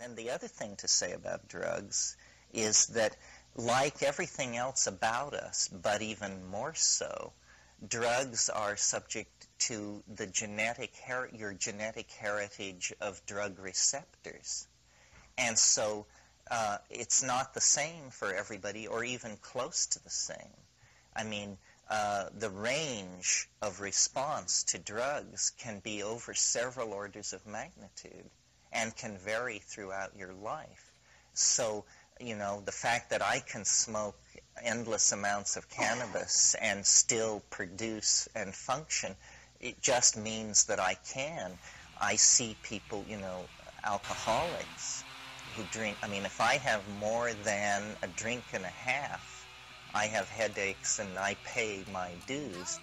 And the other thing to say about drugs is that, like everything else about us, but even more so, drugs are subject to the your genetic heritage of drug receptors. And so it's not the same for everybody, or even close to the same. I mean, the range of response to drugs can be over several orders of magnitude and can vary throughout your life. So, you know, the fact that I can smoke endless amounts of cannabis and still produce and function, it just means that I can. I see people, you know, alcoholics who drink. I mean, if I have more than a drink and a half, I have headaches and I pay my dues.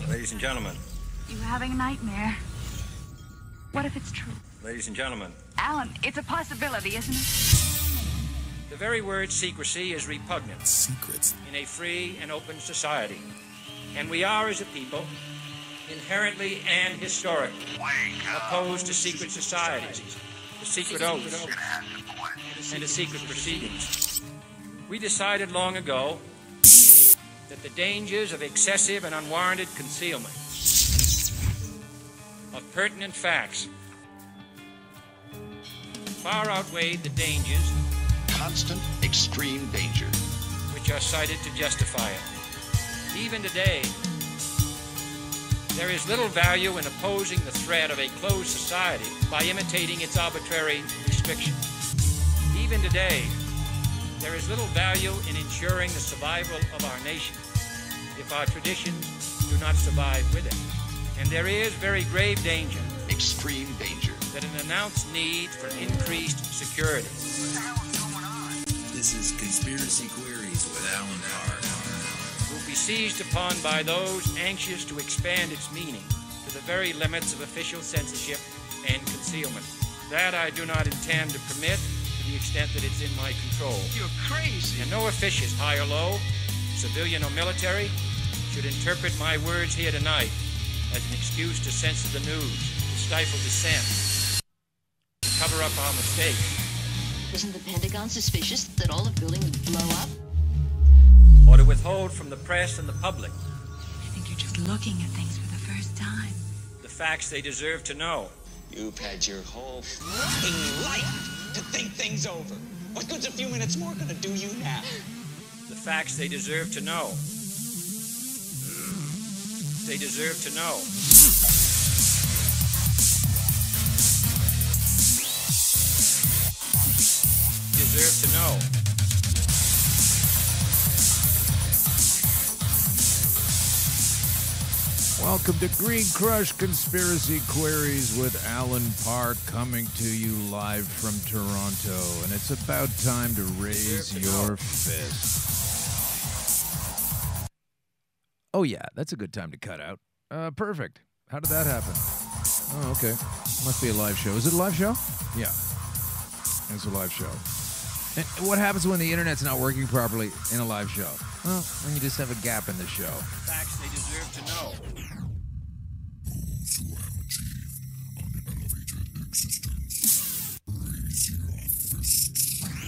Ladies and gentlemen. You having a nightmare? What if it's true? Ladies and gentlemen. Alan, it's a possibility, isn't it? The very word secrecy is repugnant. Secrets. In a free and open society. And we are, as a people, inherently and historically opposed to secret societies, to secret oaths, and to secret proceedings. We decided long ago that the dangers of excessive and unwarranted concealment of pertinent facts far outweighed the dangers, Constant, extreme danger, which are cited to justify it. Even today, there is little value in opposing the threat of a closed society by imitating its arbitrary restrictions. Even today, there is little value in ensuring the survival of our nation if our traditions do not survive with it. And there is very grave danger, extreme danger, that an announced need for increased security. What the hell is going on? This is Conspiracy Queries with Alan Park. Will be seized upon by those anxious to expand its meaning to the very limits of official censorship and concealment. That I do not intend to permit to the extent that it's in my control. You're crazy. And no officious, high or low, civilian or military, should interpret my words here tonight as an excuse to censor the news, to stifle dissent, to cover up our mistakes. Isn't the Pentagon suspicious that all the building would blow up? Or to withhold from the press and the public I think you're just looking at things for the first time. the facts they deserve to know. You've had your whole f***ing life to think things over. What good's a few minutes more gonna do you now? The facts they deserve to know. They deserve to know. Deserve to know. Welcome to Green Crush Conspiracy Queries with Alan Park, coming to you live from Toronto. And it's about time to raise your fist. Oh, yeah, that's a good time to cut out. Perfect. How did that happen? Oh, okay. Must be a live show. Is it a live show? Yeah. It's a live show. And what happens when the internet's not working properly in a live show? Well, when you just have a gap in the show. Facts they deserve to know.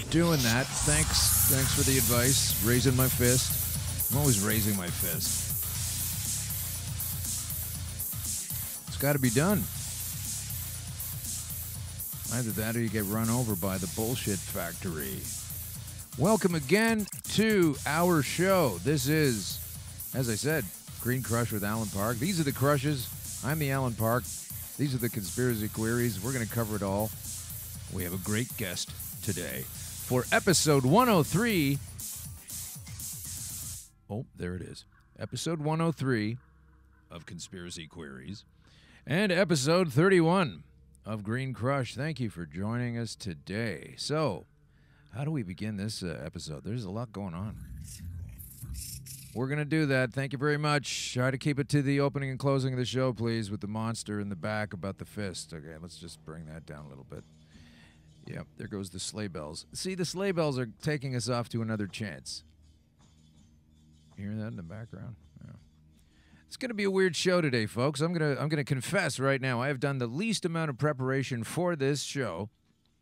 Doing that. Thanks for the advice. Raising my fist. I'm always raising my fist. It's got to be done. Either that or you get run over by the bullshit factory. Welcome again to our show. This is, as I said, Green Crush with Alan Park. These are the crushes. I'm the Alan Park. These are the conspiracy queries. We're going to cover it all. We have a great guest today. For episode 103, Oh, there it is. Episode 103 of Conspiracy Queries and episode 31 of Green Crush. Thank you for joining us today. So, how do we begin this episode? There's a lot going on. We're going to do that. Thank you very much. Try to keep it to the opening and closing of the show, please, with the monster in the back about the fist. Okay, let's just bring that down a little bit. Yep, there goes the sleigh bells. See, the sleigh bells are taking us off to another chance. You hear that in the background? Yeah. It's going to be a weird show today, folks. I'm going to confess right now, I have done the least amount of preparation for this show,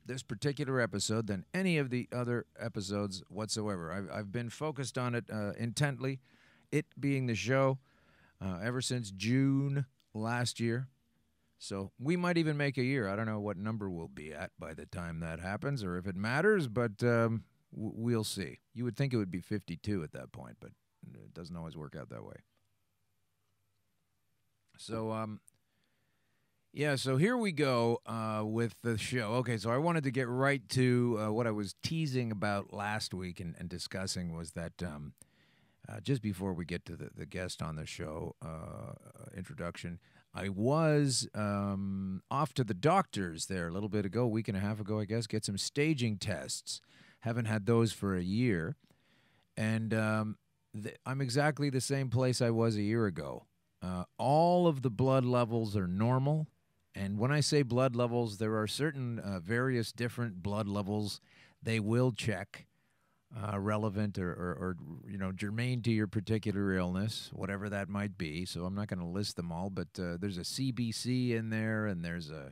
this particular episode, than any of the other episodes whatsoever. I've been focused on it intently, it being the show, ever since June last year. So we might even make a year. I don't know what number we'll be at by the time that happens or if it matters, but we'll see. You would think it would be 52 at that point, but it doesn't always work out that way. So, so here we go with the show. Okay, so I wanted to get right to what I was teasing about last week and discussing was that just before we get to the guest on the show introduction, I was off to the doctors there a little bit ago, a week and a half ago, I guess, get some staging tests. Haven't had those for a year. And I'm exactly the same place I was a year ago. All of the blood levels are normal. And when I say blood levels, there are certain various different blood levels they will check relevant or germane to your particular illness, whatever that might be. So I'm not going to list them all, but there's a CBC in there, and there's a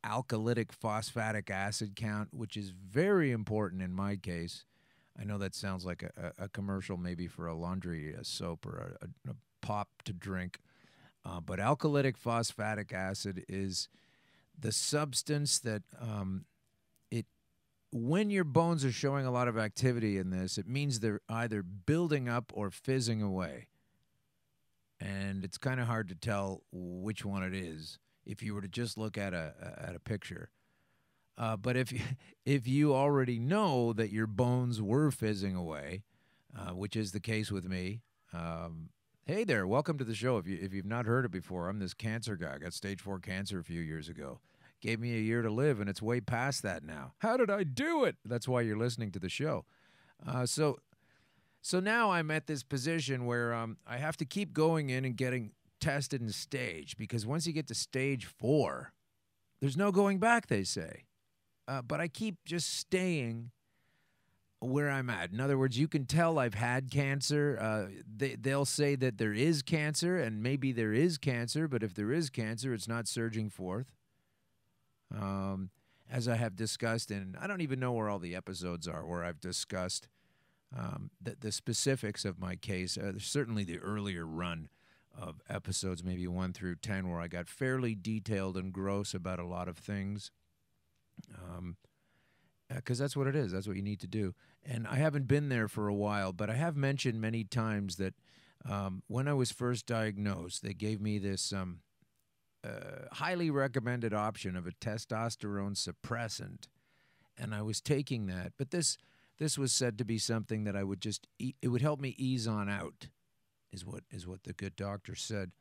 alkalytic phosphatic acid count, which is very important in my case. I know that sounds like a commercial maybe for a laundry soap or a pop to drink, but alkalytic phosphatic acid is the substance that when your bones are showing a lot of activity in this, it means they're either building up or fizzing away. And it's kind of hard to tell which one it is if you were to just look at a picture. But if you already know that your bones were fizzing away, which is the case with me, hey there, welcome to the show. If you've not heard it before, I'm this cancer guy. I got stage 4 cancer a few years ago. Gave me a year to live, and it's way past that now. How did I do it? That's why you're listening to the show. So now I'm at this position where I have to keep going in and getting tested and staged, because once you get to stage 4, there's no going back, they say. But I keep just staying where I'm at. In other words, you can tell I've had cancer. They'll say that there is cancer, and maybe there is cancer, but if there is cancer, it's not surging forth. As I have discussed, and I don't even know where all the episodes are where I've discussed the specifics of my case. Certainly the earlier run of episodes, maybe 1 through 10, where I got fairly detailed and gross about a lot of things. Because that's what it is. That's what you need to do. And I haven't been there for a while, but I have mentioned many times that when I was first diagnosed, they gave me this highly recommended option of a testosterone suppressant, and I was taking that. But this was said to be something that I would it would help me ease on out, is what the good doctor said,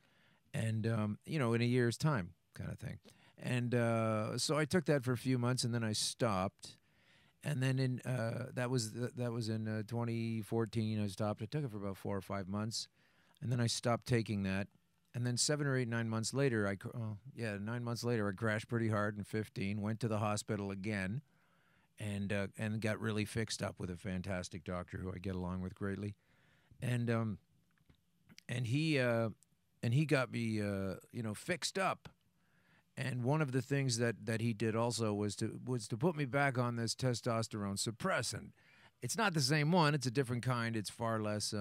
and in a year's time kind of thing. And so I took that for a few months, and then I stopped. And then that was in 2014. I stopped. I took it for about 4 or 5 months, and then I stopped taking that. And then 7 or 8, 9 months later, 9 months later, I crashed pretty hard in 15. Went to the hospital again, and got really fixed up with a fantastic doctor who I get along with greatly, and he got me fixed up. And one of the things that he did also was to put me back on this testosterone suppressant. It's not the same one. It's a different kind. It's far less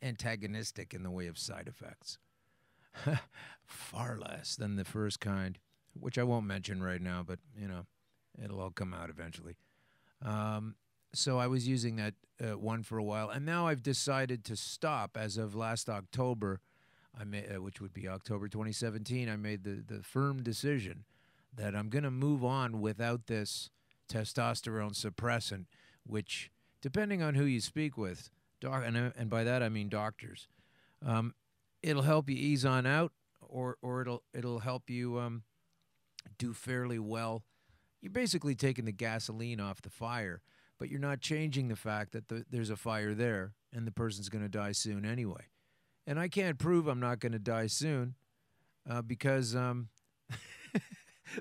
antagonistic in the way of side effects. Far less than the first kind, which I won't mention right now, but, it'll all come out eventually. So I was using that one for a while, and now I've decided to stop as of last October. Which would be October 2017, I made the firm decision that I'm going to move on without this testosterone suppressant, which, depending on who you speak with, And by that I mean doctors. It'll help you ease on out, or it'll help you do fairly well. You're basically taking the gasoline off the fire, but you're not changing the fact that there's a fire there and the person's going to die soon anyway. And I can't prove I'm not going to die soon because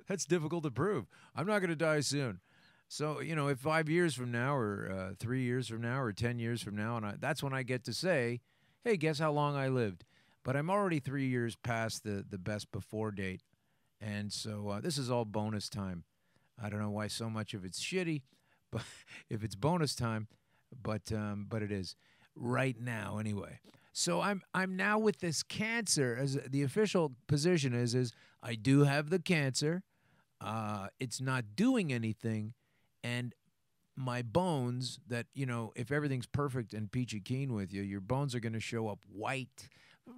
that's difficult to prove. I'm not going to die soon. So, if 5 years from now or 3 years from now or 10 years from now, and that's when I get to say, hey, guess how long I lived? But I'm already 3 years past the best before date. And so this is all bonus time. I don't know why so much of it's shitty, but if it's bonus time, but it is right now anyway. So I'm now with this cancer, as the official position is I do have the cancer. It's not doing anything, and my bones that, if everything's perfect and peachy keen with you, your bones are going to show up white,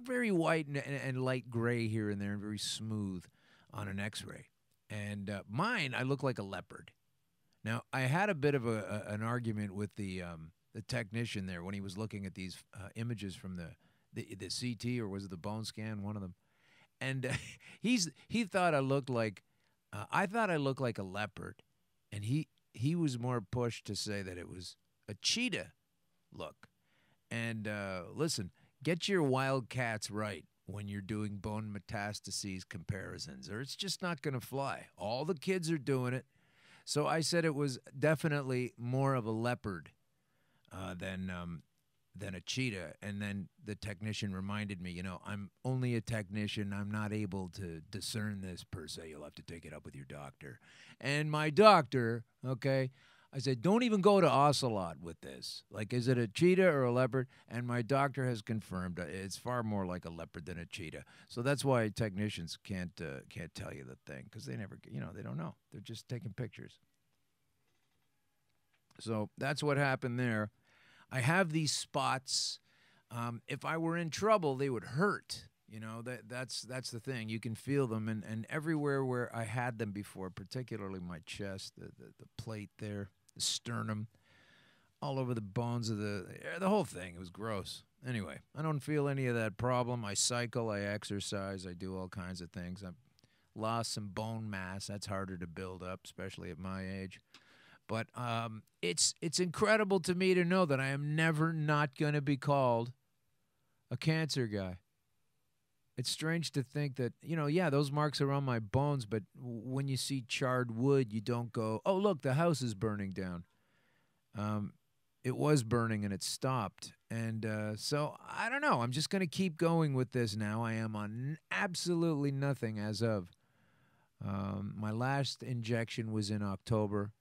very white and light gray here and there, and very smooth on an X-ray. And mine, I look like a leopard. Now, I had a bit of an argument with the technician there when he was looking at these images from the CT, or was it the bone scan, one of them. And he thought I looked like, I thought I looked like a leopard. And he was more pushed to say that it was a cheetah look. And listen, get your wild cats right when you're doing bone metastases comparisons, or it's just not going to fly. All the kids are doing it. So I said it was definitely more of a leopard than a cheetah. And then the technician reminded me, I'm only a technician. I'm not able to discern this per se. You'll have to take it up with your doctor. And my doctor, okay, I said, don't even go to Ocelot with this. Like, is it a cheetah or a leopard? And my doctor has confirmed it's far more like a leopard than a cheetah. So that's why technicians can't tell you the thing, because they never, they don't know. They're just taking pictures. So that's what happened there. I have these spots. If I were in trouble, they would hurt. That's the thing. You can feel them, and everywhere where I had them before, particularly my chest, the plate there, the sternum, all over the bones of the whole thing. It was gross. Anyway, I don't feel any of that problem. I cycle, I exercise, I do all kinds of things. I've lost some bone mass. That's harder to build up, especially at my age. But it's incredible to me to know that I am never not going to be called a cancer guy. It's strange to think that, those marks are on my bones, but when you see charred wood, you don't go, oh, look, the house is burning down. It was burning and it stopped. And so, I don't know. I'm just going to keep going with this now. I am on absolutely nothing as of. My last injection was in October.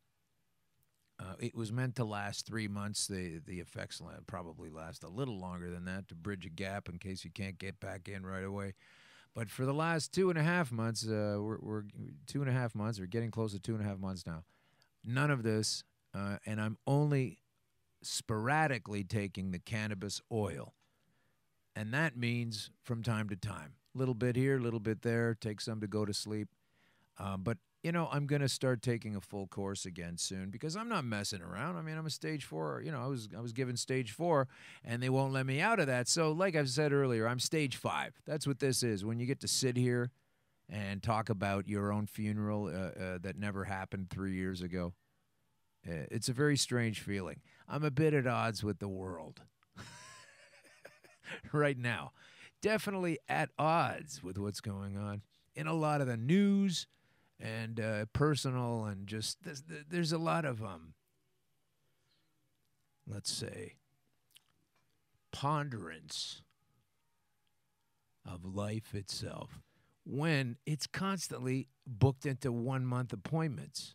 It was meant to last 3 months. The effects probably last a little longer than that to bridge a gap in case you can't get back in right away. But for the last 2.5 months, we're 2.5 months, or getting close to 2.5 months now, none of this, and I'm only sporadically taking the cannabis oil. And that means from time to time. A little bit here, a little bit there, take some to go to sleep. But I'm going to start taking a full course again soon because I'm not messing around. I mean, I'm a stage 4. I was given stage 4, and they won't let me out of that. So like I've said earlier, I'm stage 5. That's what this is. When you get to sit here and talk about your own funeral that never happened 3 years ago, it's a very strange feeling. I'm a bit at odds with the world right now. Definitely at odds with what's going on in a lot of the news and personal, and just there's a lot of let's say ponderance of life itself when it's constantly booked into 1-month appointments.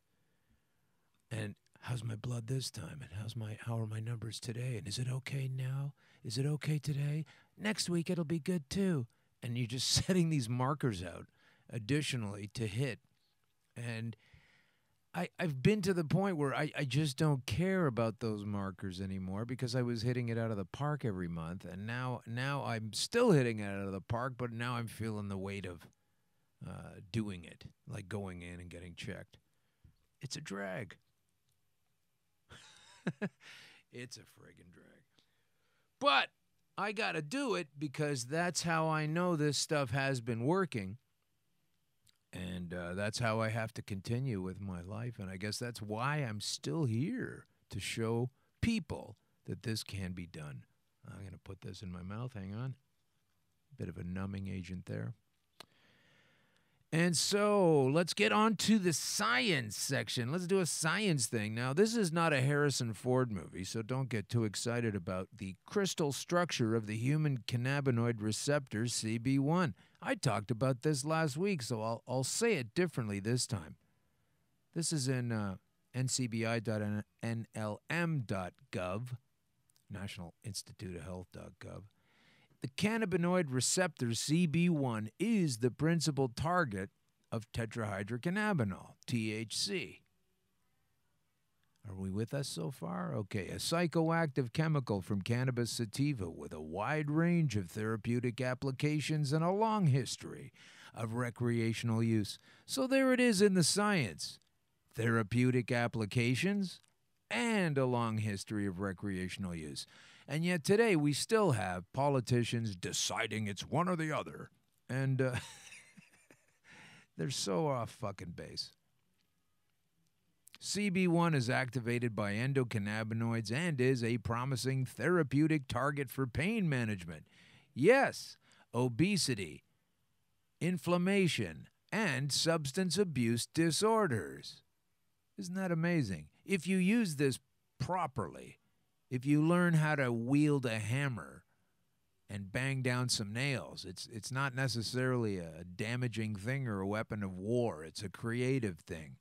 And how's my blood this time? And how are my numbers today? And is it okay now? Is it okay today? Next week it'll be good too. And you're just setting these markers out additionally to hit. And I've been to the point where I just don't care about those markers anymore because I was hitting it out of the park every month. And now I'm still hitting it out of the park, but now I'm feeling the weight of doing it, like going in and getting checked. It's a drag. It's a friggin' drag. But I got to do it because that's how I know this stuff has been working. And that's how I have to continue with my life. And I guess that's why I'm still here, to show people that this can be done. I'm going to put this in my mouth. Hang on. Bit of a numbing agent there. And so let's get on to the science section. Let's do a science thing. Now, this is not a Harrison Ford movie, so don't get too excited about the crystal structure of the human cannabinoid receptor, CB1. I talked about this last week, so I'll say it differently this time. This is in ncbi.nlm.gov, National Institute of Health.gov. The cannabinoid receptor CB1 is the principal target of tetrahydrocannabinol, THC. Are we with us so far? Okay, a psychoactive chemical from cannabis sativa with a wide range of therapeutic applications and a long history of recreational use. So there it is in the science. Therapeutic applications and a long history of recreational use. And yet today we still have politicians deciding it's one or the other. And they're so off fucking base. CB1 is activated by endocannabinoids and is a promising therapeutic target for pain management. Yes, obesity, inflammation, and substance abuse disorders. Isn't that amazing? If you use this properly, if you learn how to wield a hammer and bang down some nails, it's not necessarily a damaging thing or a weapon of war. It's a creative thing.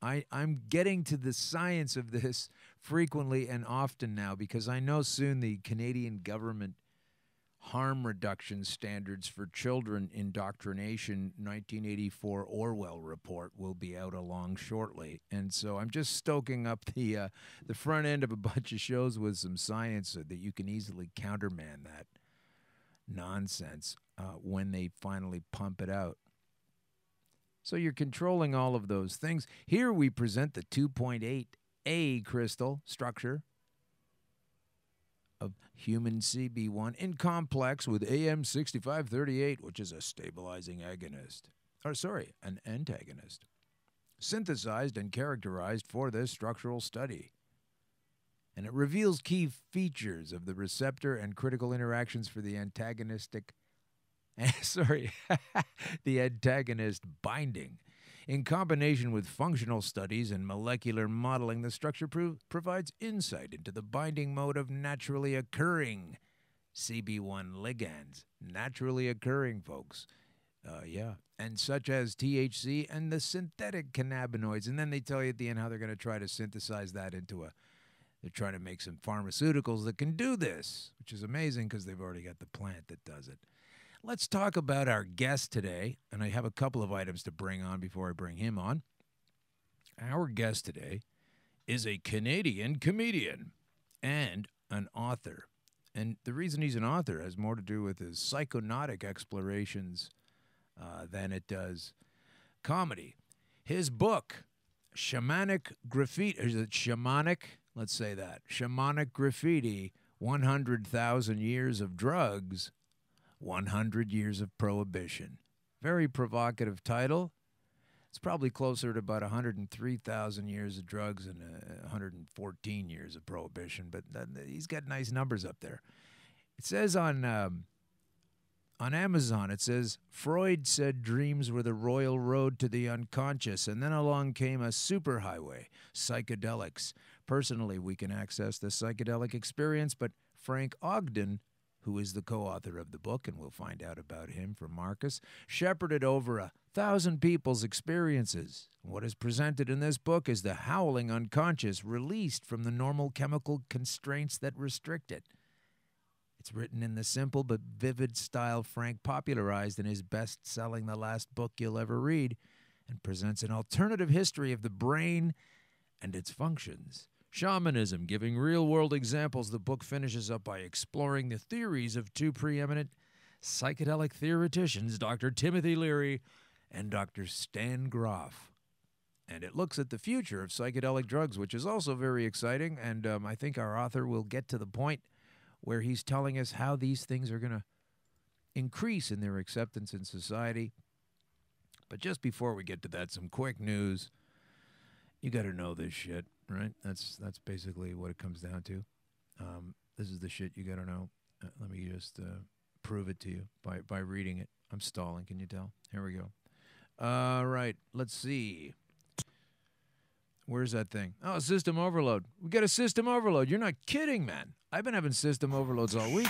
I'm getting to the science of this frequently and often now because I know soon the Canadian government harm reduction standards for children indoctrination 1984 Orwell report will be out along shortly. And so I'm just stoking up the front end of a bunch of shows with some science so that you can easily countermand that nonsense when they finally pump it out. So you're controlling all of those things. Here we present the 2.8A crystal structure of human CB1 in complex with AM6538, which is a stabilizing agonist. An antagonist. Synthesized and characterized for this structural study. And it reveals key features of the receptor and critical interactions for the antagonistic the antagonist binding. In combination with functional studies and molecular modeling, the structure provides insight into the binding mode of naturally occurring CB1 ligands. Naturally occurring, folks. And such as THC and the synthetic cannabinoids. And then they tell you at the end how they're going to try to synthesize that into they're trying to make some pharmaceuticals that can do this, which is amazing because they've already got the plant that does it. Let's talk about our guest today, and I have a couple of items to bring on before I bring him on. Our guest today is a Canadian comedian and an author. And the reason he's an author has more to do with his psychonautic explorations than it does comedy. His book, Shamanic Graffiti, is it Shamanic? Let's say that. Shamanic Graffiti, 100,000 Years of Drugs, 100 Years of Prohibition. Very provocative title. It's probably closer to about 103,000 years of drugs and 114 years of prohibition, but he's got nice numbers up there. It says on Amazon, it says, Freud said dreams were the royal road to the unconscious, and then along came a superhighway, psychedelics. Personally, we can access the psychedelic experience, but Frank Ogden, who is the co-author of the book, and we'll find out about him from Marcus, shepherded over 1,000 people's experiences. What is presented in this book is the howling unconscious released from the normal chemical constraints that restrict it. It's written in the simple but vivid style Frank popularized in his best-selling The Last Book You'll Ever Read, and presents an alternative history of the brain and its functions. Shamanism, giving real-world examples, the book finishes up by exploring the theories of two preeminent psychedelic theoreticians, Dr. Timothy Leary and Dr. Stan Groff. And it looks at the future of psychedelic drugs, which is also very exciting, and I think our author will get to the point where he's telling us how these things are going to increase in their acceptance in society. But just before we get to that, some quick news. You got to know this shit, right? That's basically what it comes down to. This is the shit you got to know. Let me just prove it to you by reading it. I'm stalling, can you tell? Here we go. All right, let's see. Where's that thing? Oh, system overload. We got a system overload. You're not kidding, man. I've been having system overloads all week.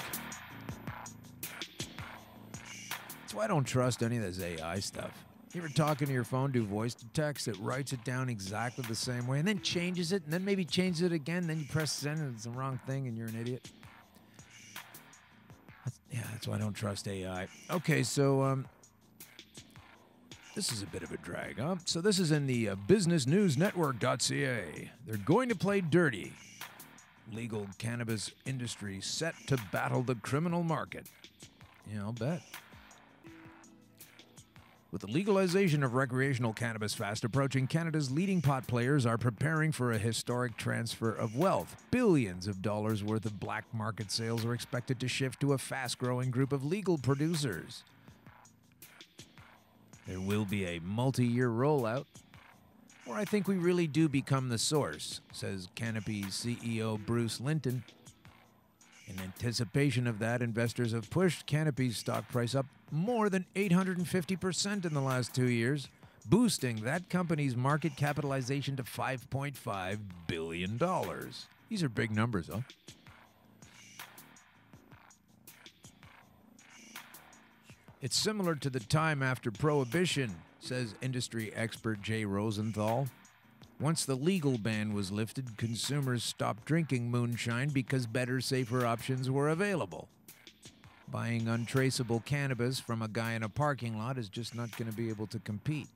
That's why I don't trust any of this AI stuff. You ever talking to your phone, do voice to text, it writes it down exactly the same way, and then changes it, and then maybe changes it again, then you press send, and it's the wrong thing, and you're an idiot. That's why I don't trust AI. Okay, so this is a bit of a drag, huh? So this is in the businessnewsnetwork.ca. They're going to play dirty. Legal cannabis industry set to battle the criminal market. Yeah, I'll bet. With the legalization of recreational cannabis fast approaching, Canada's leading pot players are preparing for a historic transfer of wealth. Billions of dollars worth of black market sales are expected to shift to a fast-growing group of legal producers. There will be a multi-year rollout, where I think we really do become the source, says Canopy CEO Bruce Linton. In anticipation of that, investors have pushed Canopy's stock price up more than 850% in the last 2 years, boosting that company's market capitalization to $5.5 billion. These are big numbers, huh? It's similar to the time after Prohibition, says industry expert Jay Rosenthal. Once the legal ban was lifted, consumers stopped drinking moonshine because better, safer options were available. Buying untraceable cannabis from a guy in a parking lot is just not going to be able to compete.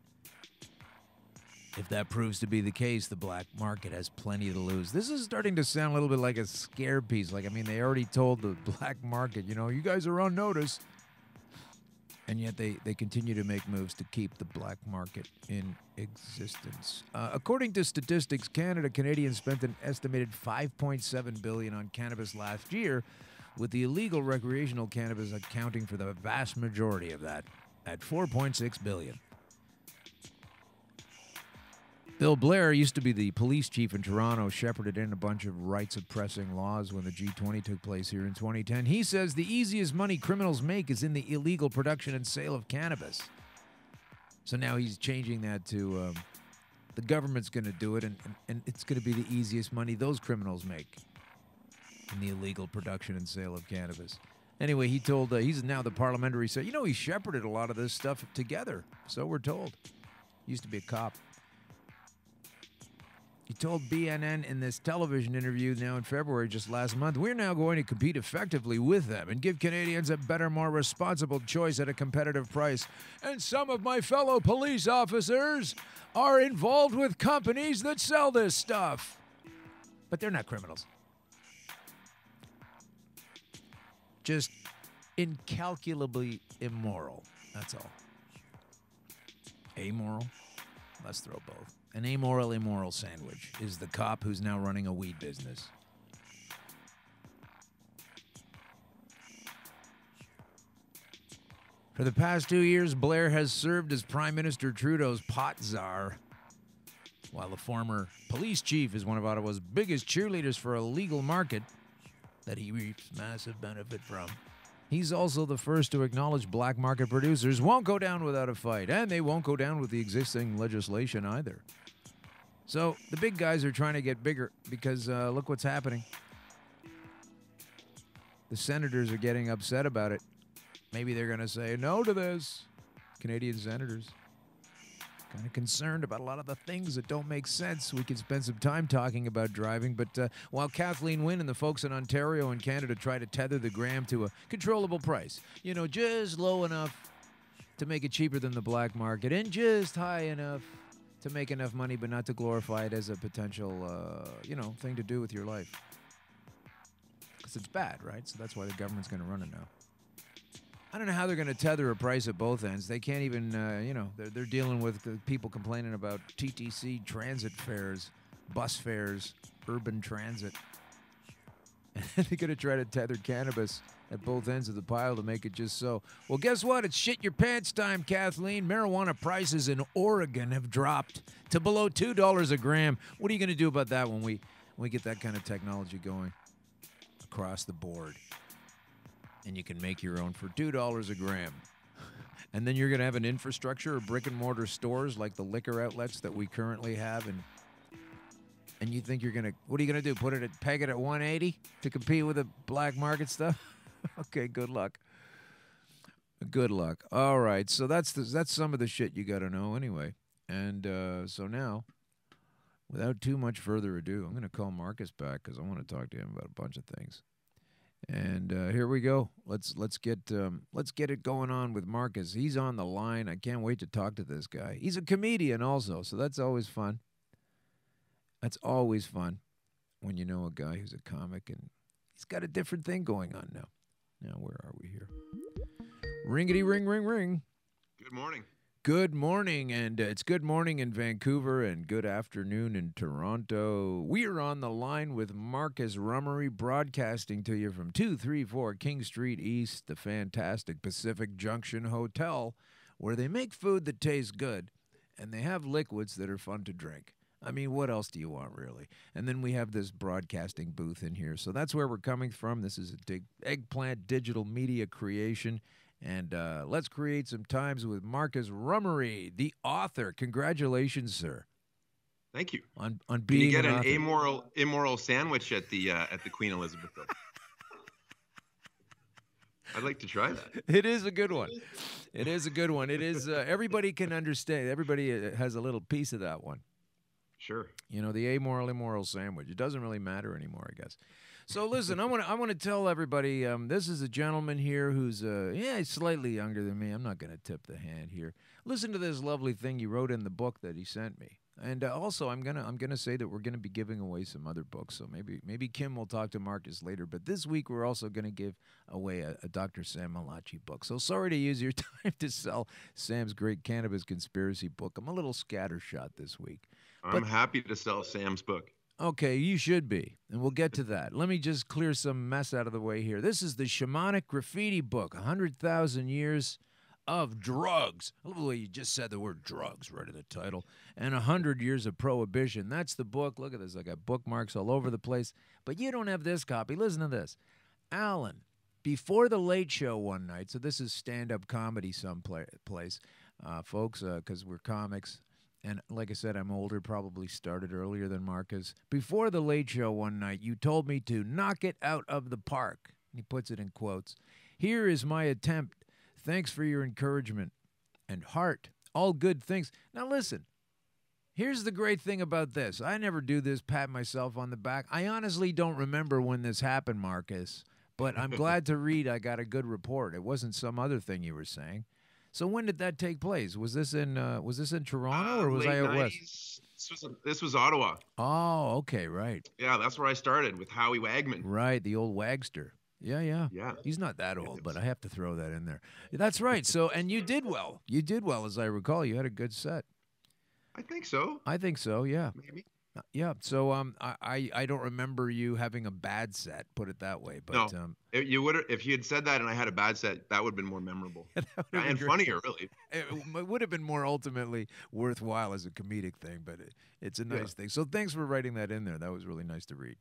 If that proves to be the case, the black market has plenty to lose. This is starting to sound a little bit like a scare piece. They already told the black market, you guys are on notice. And yet they continue to make moves to keep the black market in existence. According to Statistics Canada, Canadians spent an estimated $5.7 billion on cannabis last year, with the illegal recreational cannabis accounting for the vast majority of that, at $4.6 billion. Bill Blair used to be the police chief in Toronto, shepherded in a bunch of rights-oppressing laws when the G20 took place here in 2010. He says the easiest money criminals make is in the illegal production and sale of cannabis. So now he's changing that to the government's going to do it, and it's going to be the easiest money those criminals make in the illegal production and sale of cannabis. Anyway, he told, he's now the parliamentary, so he shepherded a lot of this stuff together, so we're told. He used to be a cop. He told BNN in this television interview now in February, just last month, we're now going to compete effectively with them and give Canadians a better, more responsible choice at a competitive price. And some of my fellow police officers are involved with companies that sell this stuff. But they're not criminals. Just incalculably immoral. That's all. Amoral? Let's throw both. An amoral, immoral sandwich is the cop who's now running a weed business. For the past 2 years, Blair has served as Prime Minister Trudeau's pot czar, while the former police chief is one of Ottawa's biggest cheerleaders for a legal market that he reaps massive benefit from. He's also the first to acknowledge black market producers won't go down without a fight, and they won't go down with the existing legislation either. So the big guys are trying to get bigger because look what's happening. The senators are getting upset about it. Maybe they're going to say no to this. Canadian senators. Kind of concerned about a lot of the things that don't make sense. We could spend some time talking about driving, but while Kathleen Wynne and the folks in Ontario and Canada try to tether the gram to a controllable price, just low enough to make it cheaper than the black market and just high enough to make enough money but not to glorify it as a potential, thing to do with your life. Because it's bad, right? So that's why the government's going to run it now. I don't know how they're going to tether a price at both ends. They can't even, they're dealing with people complaining about TTC transit fares, bus fares, urban transit. And they're going to try to tether cannabis at both ends of the pile to make it just so. Well, guess what? It's shit your pants time, Kathleen. Marijuana prices in Oregon have dropped to below $2 a gram. What are you going to do about that when we get that kind of technology going across the board? And you can make your own for $2 a gram. And then you're going to have an infrastructure of brick-and-mortar stores like the liquor outlets that we currently have. And you think you're going to, what are you going to do, peg it at 180 to compete with the black market stuff? Okay, good luck. Good luck. All right, so that's some of the shit you got to know anyway. And so now, without too much further ado, I'm going to call Marcus back because I want to talk to him about a bunch of things. And here we go. Let's get it going on with Marcus. He's on the line. I can't wait to talk to this guy. He's a comedian also, so that's always fun. That's always fun when you know a guy who's a comic and he's got a different thing going on now. Now, where are we here? Ringity ring ring ring. Good morning. Good morning, and it's good morning in Vancouver and good afternoon in Toronto. We are on the line with Marcus Rummery, broadcasting to you from 234 King Street East, the fantastic Pacific Junction Hotel, where they make food that tastes good, and they have liquids that are fun to drink. I mean, what else do you want, really? And then we have this broadcasting booth in here, so that's where we're coming from. This is a eggplant digital media creation. And let's create some times with Marcus Rummery, the author. Congratulations, sir. Thank you. On Can being you get an an author. immoral sandwich at the Queen Elizabeth though? I'd like to try that. It is a good one. It is a good one. It is. Everybody can understand. Everybody has a little piece of that one. Sure. You know, the amoral, immoral sandwich. It doesn't really matter anymore, I guess. So listen, I want to tell everybody, this is a gentleman here who's he's slightly younger than me. I'm not going to tip the hand here. Listen to this lovely thing he wrote in the book that he sent me. And also, I'm gonna say that we're gonna be giving away some other books. So maybe Kim will talk to Marcus later. But this week we're also gonna give away a Dr. Sam Malachi book. So sorry to use your time to sell Sam's great cannabis conspiracy book. I'm a little scattershot this week. I'm happy to sell Sam's book. Okay, you should be, and we'll get to that. Let me just clear some mess out of the way here. This is the Shamanic Graffiti book, 100,000 Years of Drugs. I love the way you just said the word drugs right in the title. And 100 Years of Prohibition. That's the book. Look at this. I got bookmarks all over the place. But you don't have this copy. Listen to this. Before the Late Show one night, so this is stand-up comedy someplace, folks, because we're comics. And like I said, I'm older, probably started earlier than Marcus. Before the Late Show one night, you told me to knock it out of the park. He puts it in quotes. Here is my attempt. Thanks for your encouragement and heart. All good things. Now listen, here's the great thing about this. I never do this, pat myself on the back. I honestly don't remember when this happened, Marcus. But I'm glad to read I got a good report. It wasn't some other thing you were saying. So when did that take place? Was this in Toronto or was I out west? This was Ottawa. Oh, okay, right. Yeah, that's where I started with Howie Wagman. Right, the old Wagster. Yeah. He's not that old, but I have to throw that in there. That's right. So, and you did well. You did well, as I recall. You had a good set. I think so. Yeah. Maybe. Yeah. So I don't remember you having a bad set, put it that way. But no, you would if you had said that and I had a bad set, that would have been more memorable and funnier, really. It would have been more ultimately worthwhile as a comedic thing, but it's a nice thing. So thanks for writing that in there. That was really nice to read.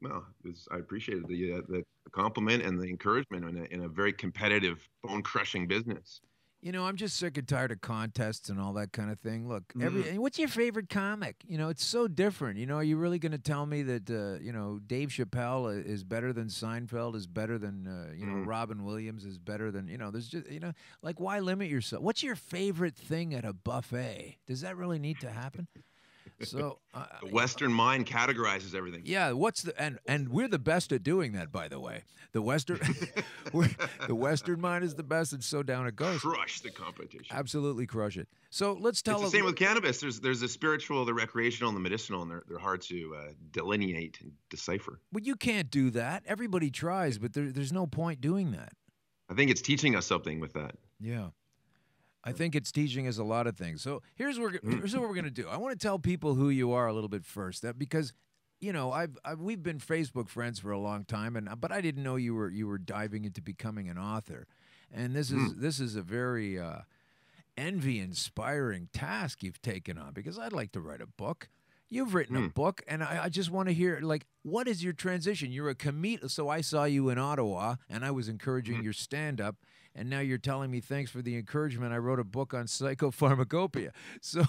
Well, I appreciated the compliment and the encouragement in a very competitive, bone-crushing business. You know, I'm just sick and tired of contests and all that kind of thing. Look, what's your favorite comic? You know, it's so different. You know, are you really going to tell me that, Dave Chappelle is better than Seinfeld, is better than, Robin Williams is better than, there's just, like, why limit yourself? What's your favorite thing at a buffet? Does that really need to happen? So the Western mind categorizes everything. Yeah, and we're the best at doing that, by the way. The Western mind is the best, and so down it goes. Crush the competition. Absolutely crush it. So let's tell. It's the same with cannabis. There's the spiritual, the recreational, and the medicinal, and they're hard to delineate and decipher. Well, you can't do that. Everybody tries, but there's no point doing that. I think it's teaching us something with that. Yeah. I think it's teaching us a lot of things. So here's what we're going to do. I want to tell people who you are a little bit first, because we've been Facebook friends for a long time, but I didn't know you were diving into becoming an author, and this is a very envy-inspiring task you've taken on, because I'd like to write a book. You've written a book, and I just want to hear, like, what is your transition? You're a comedian, so I saw you in Ottawa, and I was encouraging your stand-up, and now you're telling me thanks for the encouragement. I wrote a book on psychopharmacopoeia. So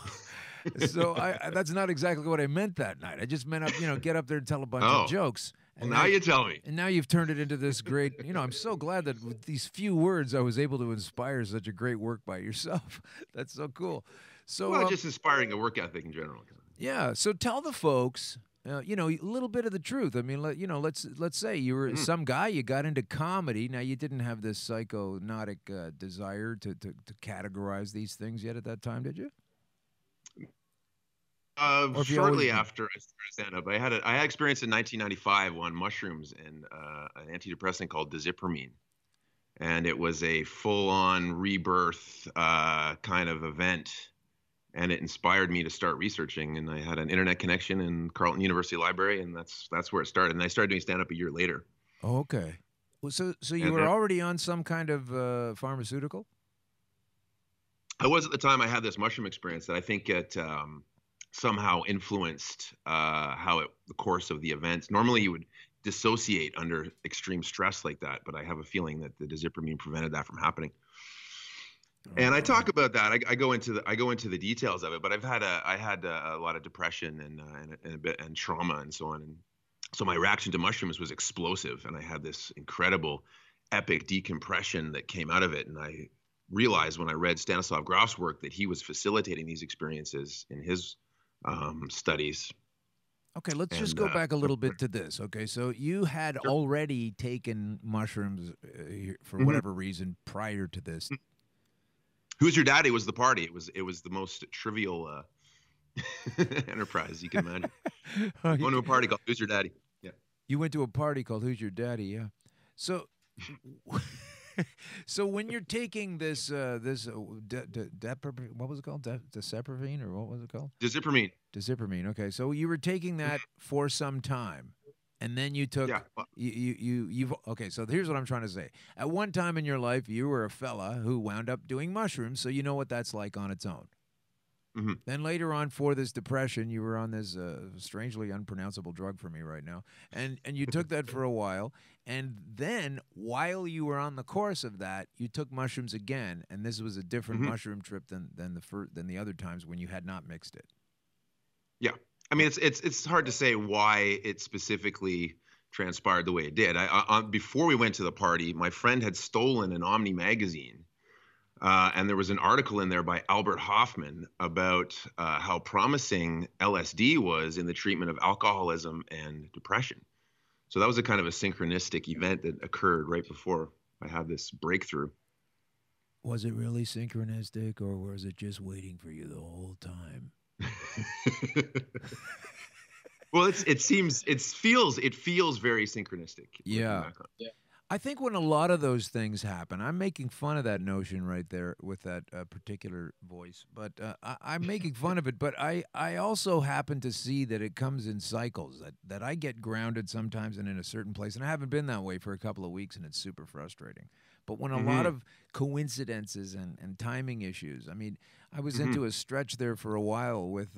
that's not exactly what I meant that night. I just meant, get up there and tell a bunch of jokes. And now you tell me. And now you've turned it into this great, I'm so glad that with these few words I was able to inspire such a great work by yourself. That's so cool. So, well, just inspiring a work ethic in general. Yeah. So tell the folks, a little bit of the truth. I mean, let's say you were some guy, you got into comedy. Now, you didn't have this psychonautic desire to categorize these things yet at that time, did you? Shortly after I started stand-up, I had experience in 1995 on mushrooms and an antidepressant called dizipramine. And it was a full-on rebirth kind of event. And it inspired me to start researching. And I had an internet connection in Carleton University Library, and that's where it started. And I started doing stand-up a year later. Oh, okay. Well, so you were already on some kind of pharmaceutical? I was at the time. I had this mushroom experience that I think it somehow influenced the course of the events. Normally, you would dissociate under extreme stress like that, but I have a feeling that the dizipramine prevented that from happening. And I talk about that. I go into the details of it, but I had a lot of depression and trauma and so on, and so my reaction to mushrooms was explosive, and I had this incredible, epic decompression that came out of it. And I realized when I read Stanislav Grof's work that he was facilitating these experiences in his studies. Okay, let's just go back a little bit to this. Okay, so you had already taken mushrooms for whatever reason prior to this. Who's Your Daddy was the party. It was the most trivial enterprise you can imagine. Going to a party called Who's Your Daddy. Yeah. You went to a party called Who's Your Daddy, yeah. So so when you're taking this what was it called? Dizipramine, or what was it called? Dizipramine. Dizipramine. Okay, so you were taking that for some time. And then you took you've okay. So here's what I'm trying to say. At one time in your life, you were a fella who wound up doing mushrooms, so you know what that's like on its own. Then later on, for this depression, you were on this strangely unpronounceable drug for me right now, and you took that for a while. And then while you were on the course of that, you took mushrooms again, and this was a different mushroom trip than the other times when you had not mixed it. Yeah. I mean, it's hard to say why it specifically transpired the way it did. Before we went to the party, my friend had stolen an Omni magazine, and there was an article in there by Albert Hoffman about how promising LSD was in the treatment of alcoholism and depression. So that was a kind of a synchronistic event that occurred right before I had this breakthrough. Was it really synchronistic, or was it just waiting for you the whole time? Well, it feels very synchronistic. Yeah. I think when a lot of those things happen, I'm making fun of that notion right there with that particular voice, but I'm making fun of it. But I also happen to see that it comes in cycles, that I get grounded sometimes and in a certain place, and I haven't been that way for a couple of weeks, and it's super frustrating. But when a lot of coincidences and timing issues, I mean, I was into a stretch there for a while with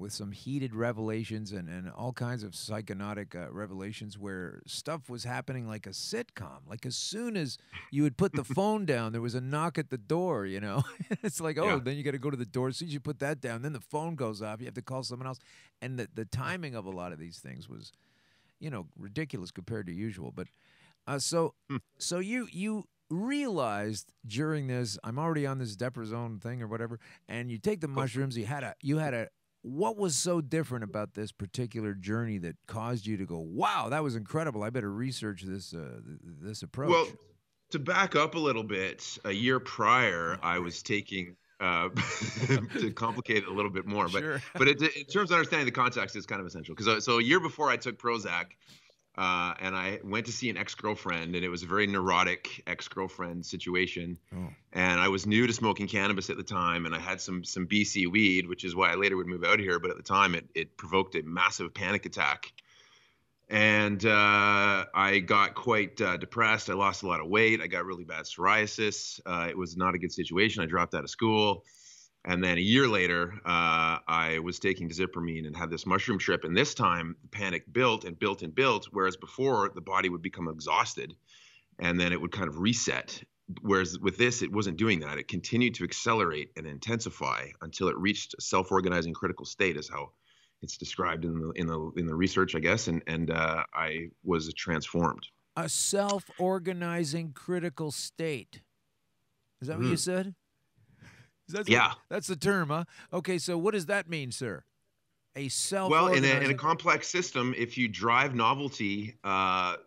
some heated revelations and all kinds of psychonaut revelations where stuff was happening like a sitcom. Like as soon as you would put the phone down, there was a knock at the door, you know. It's like, then you got to go to the door. As soon as you put that down, then the phone goes off. You have to call someone else. And the timing of a lot of these things was, ridiculous compared to usual. But so you realized during this, I'm already on this deprazone thing or whatever, and you take the mushrooms. You had a. What was so different about this particular journey that caused you to go, wow, that was incredible? I better research this approach. Well, to back up a little bit, a year prior, I was taking. To complicate it a little bit more, but in terms of understanding the context, it's kind of essential. Because so a year before, I took Prozac. And I went to see an ex-girlfriend, and it was a very neurotic ex-girlfriend situation. And I was new to smoking cannabis at the time, and I had some BC weed, which is why I later would move out here. But at the time, it provoked a massive panic attack. And I got quite depressed. I lost a lot of weight. I got really bad psoriasis. It was not a good situation. I dropped out of school. And then a year later, I was taking dizipramine and had this mushroom trip. And this time, the panic built and built and built, whereas before, the body would become exhausted and then it would kind of reset. Whereas with this, it wasn't doing that. It continued to accelerate and intensify until it reached a self-organizing critical state, is how it's described in the research, I guess. And I was transformed. A self-organizing critical state. Is that what you said? Yeah. That's the term, huh? Okay, so what does that mean, sir? A self. Well, in a complex system, if you drive novelty high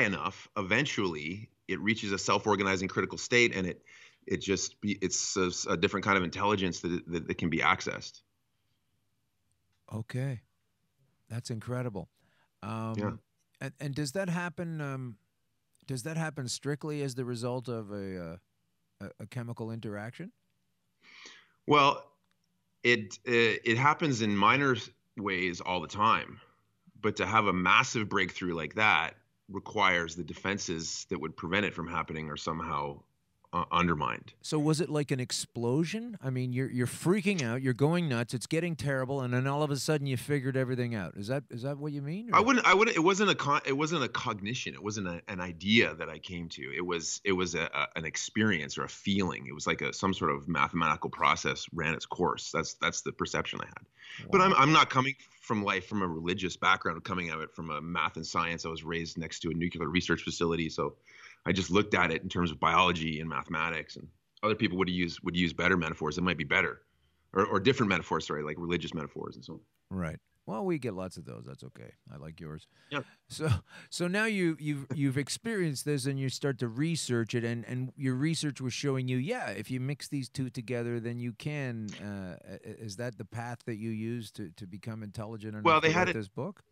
enough, eventually it reaches a self-organizing critical state, and it's a different kind of intelligence that can be accessed. Okay, that's incredible. Yeah. And does that happen? Does that happen strictly as the result of a chemical interaction? Well, it happens in minor ways all the time, but to have a massive breakthrough like that requires the defenses that would prevent it from happening are somehow undermined. So was it like an explosion? I mean, you're freaking out, you're going nuts, it's getting terrible, and then all of a sudden you figured everything out. Is that what you mean? Or? I wouldn't. It wasn't a cognition. It wasn't an idea that I came to. It was an experience or a feeling. It was like some sort of mathematical process ran its course. That's the perception I had. Wow. But I'm not coming from a religious background. I'm coming at it from a math and science. I was raised next to a nuclear research facility, so I just looked at it in terms of biology and mathematics, and other people would use better metaphors that might be better, or different metaphors, sorry, like religious metaphors and so on. Right. Well, we get lots of those. That's okay. I like yours. Yeah. So now you've experienced this, and you start to research it, and your research was showing you, yeah, if you mix these two together, then you can. Is that the path that you use to become intelligent enough to write this book?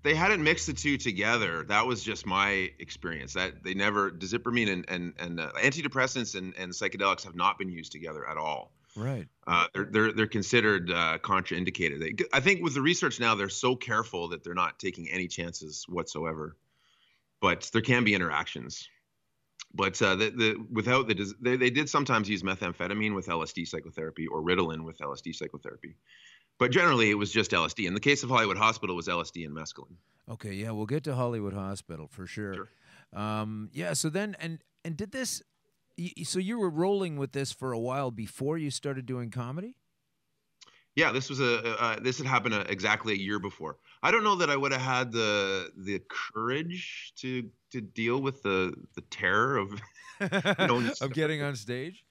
They hadn't mixed the two together. That was just my experience. That they never, dizipramine and antidepressants and psychedelics have not been used together at all. Right. They're considered contraindicated. I think with the research now, they're so careful that they're not taking any chances whatsoever. But there can be interactions. But they did sometimes use methamphetamine with LSD psychotherapy or Ritalin with LSD psychotherapy. But generally, it was just LSD. In the case of Hollywood Hospital, it was LSD and mescaline. Okay, yeah, we'll get to Hollywood Hospital for sure. Yeah, so then, and did this, so you were rolling with this for a while before you started doing comedy? Yeah, this was this had happened exactly a year before. I don't know that I would have had the courage to deal with the terror of of getting on stage.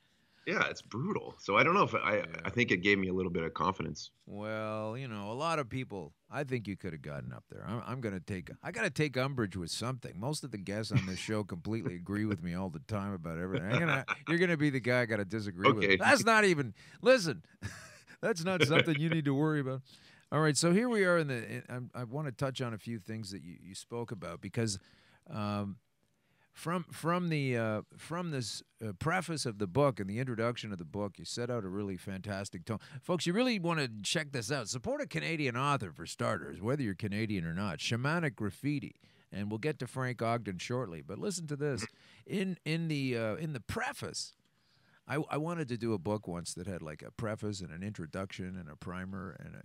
Yeah, it's brutal. So I don't know if I think it gave me a little bit of confidence. Well, a lot of people, I think you could have gotten up there. I got to take umbrage with something. Most of the guests on this show completely agree with me all the time about everything. You're going to be the guy I got to disagree with. That's not even, listen, that's not something you need to worry about. All right, so here we are I want to touch on a few things that you spoke about because From this preface of the book and the introduction of the book, you set out a really fantastic tone. Folks, you really want to check this out. Support a Canadian author, for starters, whether you're Canadian or not. Shamanic Graffiti. And we'll get to Frank Ogden shortly. But listen to this. In the preface, I wanted to do a book once that had like a preface and an introduction and a primer and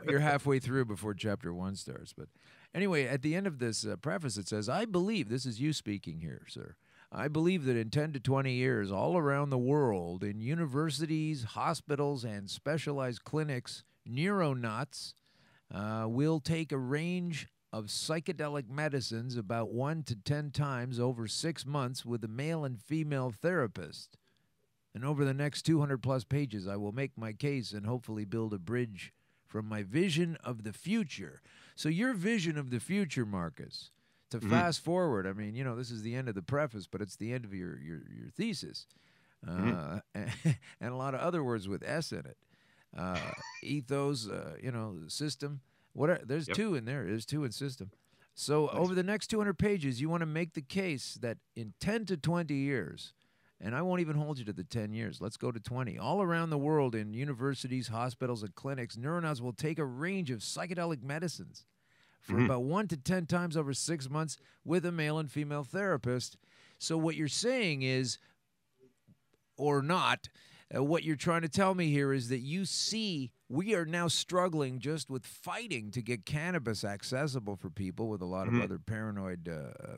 you're halfway through before chapter 1 starts. But anyway, at the end of this preface, it says, I believe, this is you speaking here, sir, I believe that in 10 to 20 years, all around the world, in universities, hospitals, and specialized clinics, neuronauts will take a range of psychedelic medicines about 1 to 10 times over 6 months with a male and female therapist. And over the next 200-plus pages, I will make my case and hopefully build a bridge from my vision of the future. So your vision of the future, Marcus, to fast forward, I mean, this is the end of the preface, but it's the end of your thesis. And a lot of other words with S in it. Ethos, system. There's two in there. There's two in system. So over the next 200 pages, you want to make the case that in 10 to 20 years, And I won't even hold you to the 10 years. Let's go to 20. All around the world in universities, hospitals, and clinics, neuronauts will take a range of psychedelic medicines for about 1 to 10 times over 6 months with a male and female therapist. So what you're saying is, or not, what you're trying to tell me here is that you see we are now struggling just with fighting to get cannabis accessible for people, with a lot of other paranoid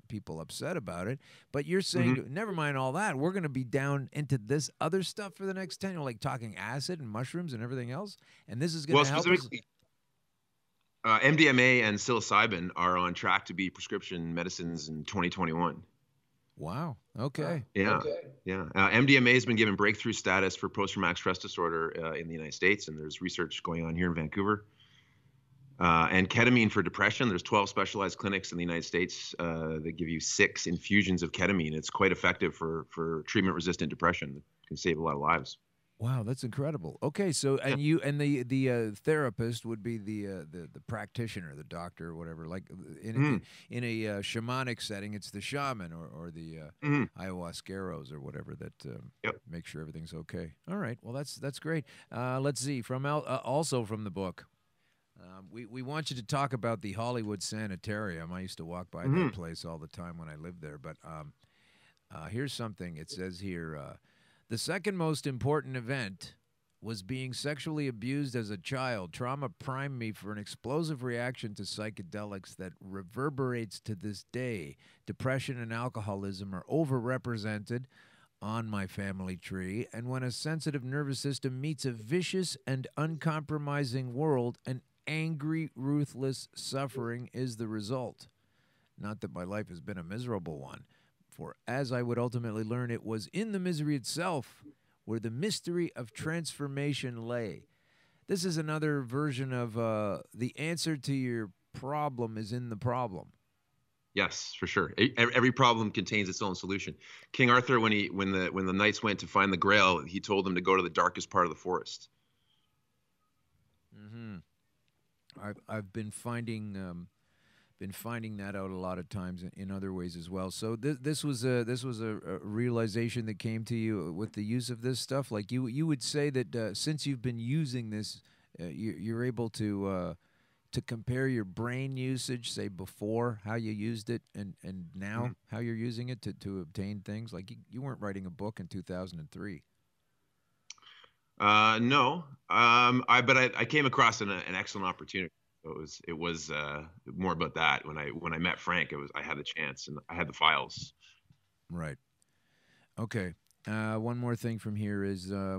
people upset about it. But you're saying, never mind all that, we're going to be down into this other stuff for the next 10 years, like talking acid and mushrooms and everything else. And this is going to help us. MDMA and psilocybin are on track to be prescription medicines in 2021. Wow. Okay. Yeah. MDMA has been given breakthrough status for post-traumatic stress disorder in the United States, and there's research going on here in Vancouver. And ketamine for depression. There's 12 specialized clinics in the United States that give you 6 infusions of ketamine. It's quite effective for treatment-resistant depression. It can save a lot of lives. Wow, that's incredible. Okay, so and you and the therapist would be the practitioner, the doctor, or whatever. Like in a shamanic setting, it's the shaman or the ayahuasqueros or whatever that make sure everything's okay. All right, well that's great. Let's see from also from the book. We want you to talk about the Hollywood Sanitarium. I used to walk by that place all the time when I lived there. But here's something. It says here. The second most important event was being sexually abused as a child. Trauma primed me for an explosive reaction to psychedelics that reverberates to this day. Depression and alcoholism are overrepresented on my family tree, and when a sensitive nervous system meets a vicious and uncompromising world, an angry, ruthless suffering is the result. Not that my life has been a miserable one. For as I would ultimately learn, it was in the misery itself where the mystery of transformation lay. This is another version of the answer to your problem is in the problem. Yes, for sure. Every problem contains its own solution. King Arthur, when the knights went to find the Grail, he told them to go to the darkest part of the forest. I've been finding that out a lot of times in other ways as well. So this was a realization that came to you with the use of this stuff. Like you would say that since you've been using this, you're able to compare your brain usage, say before how you used it, and now how you're using it to obtain things. Like you weren't writing a book in 2003. No, but I came across an excellent opportunity. It was more about that. When I met Frank, I had the chance and I had the files. Right. Okay. One more thing from here is I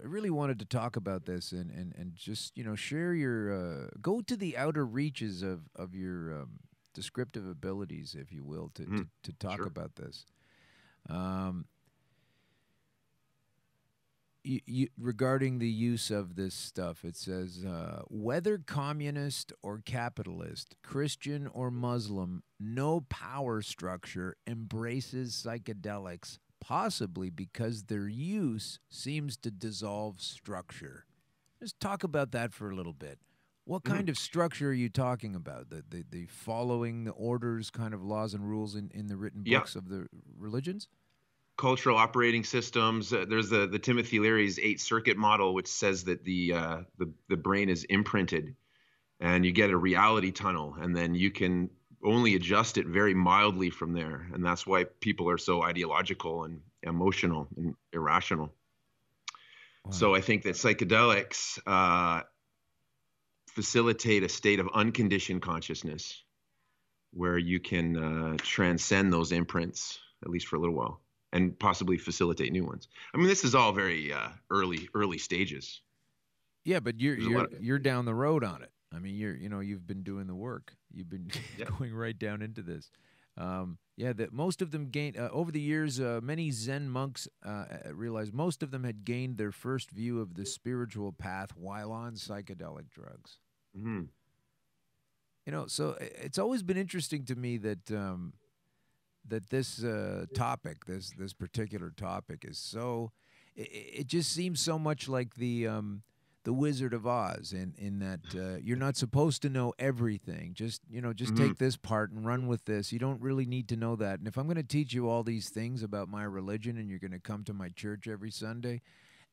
really wanted to talk about this and just share your go to the outer reaches of your descriptive abilities, if you will, to talk about this. Regarding the use of this stuff, it says, whether communist or capitalist, Christian or Muslim, no power structure embraces psychedelics, possibly because their use seems to dissolve structure. Just talk about that for a little bit. What kind of structure are you talking about? The following the orders kind of laws and rules in the written books of the religions? Cultural operating systems. There's the Timothy Leary's 8-circuit model, which says that the brain is imprinted, and you get a reality tunnel, and then you can only adjust it very mildly from there. And that's why people are so ideological and emotional and irrational. Wow. So I think that psychedelics facilitate a state of unconditioned consciousness where you can transcend those imprints, at least for a little while, and possibly facilitate new ones. I mean, this is all very early stages. Yeah, but you're down the road on it. I mean, you've been doing the work. You've been going right down into this. That most of them gained over the years. Many Zen monks realized most of them had gained their first view of the spiritual path while on psychedelic drugs. So it's always been interesting to me that that this topic, this particular topic, is so. It just seems so much like the the Wizard of Oz in that you're not supposed to know everything. Just take this part and run with this. You don't really need to know that. And if I'm going to teach you all these things about my religion and you're going to come to my church every Sunday,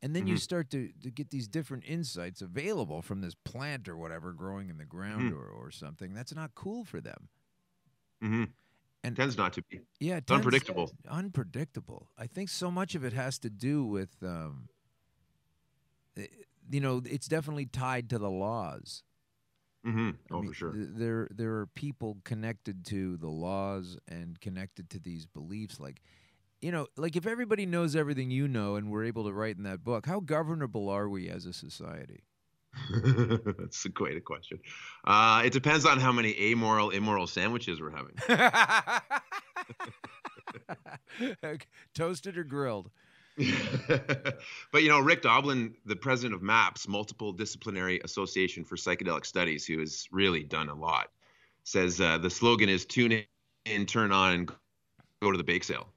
and then you start to get these different insights available from this plant or whatever growing in the ground or something, that's not cool for them. And it tends not to be. Yeah, it's unpredictable. Unpredictable. I think so much of it has to do with it's definitely tied to the laws. For sure. There are people connected to the laws and connected to these beliefs. Like if everybody knows everything you know and we're able to write in that book, how governable are we as a society? That's quite a question. It depends on how many amoral, immoral sandwiches we're having. Toasted or grilled? But Rick Doblin, the president of MAPS, Multiple Disciplinary Association for Psychedelic Studies, who has really done a lot, says the slogan is tune in, turn on, and go to the bake sale.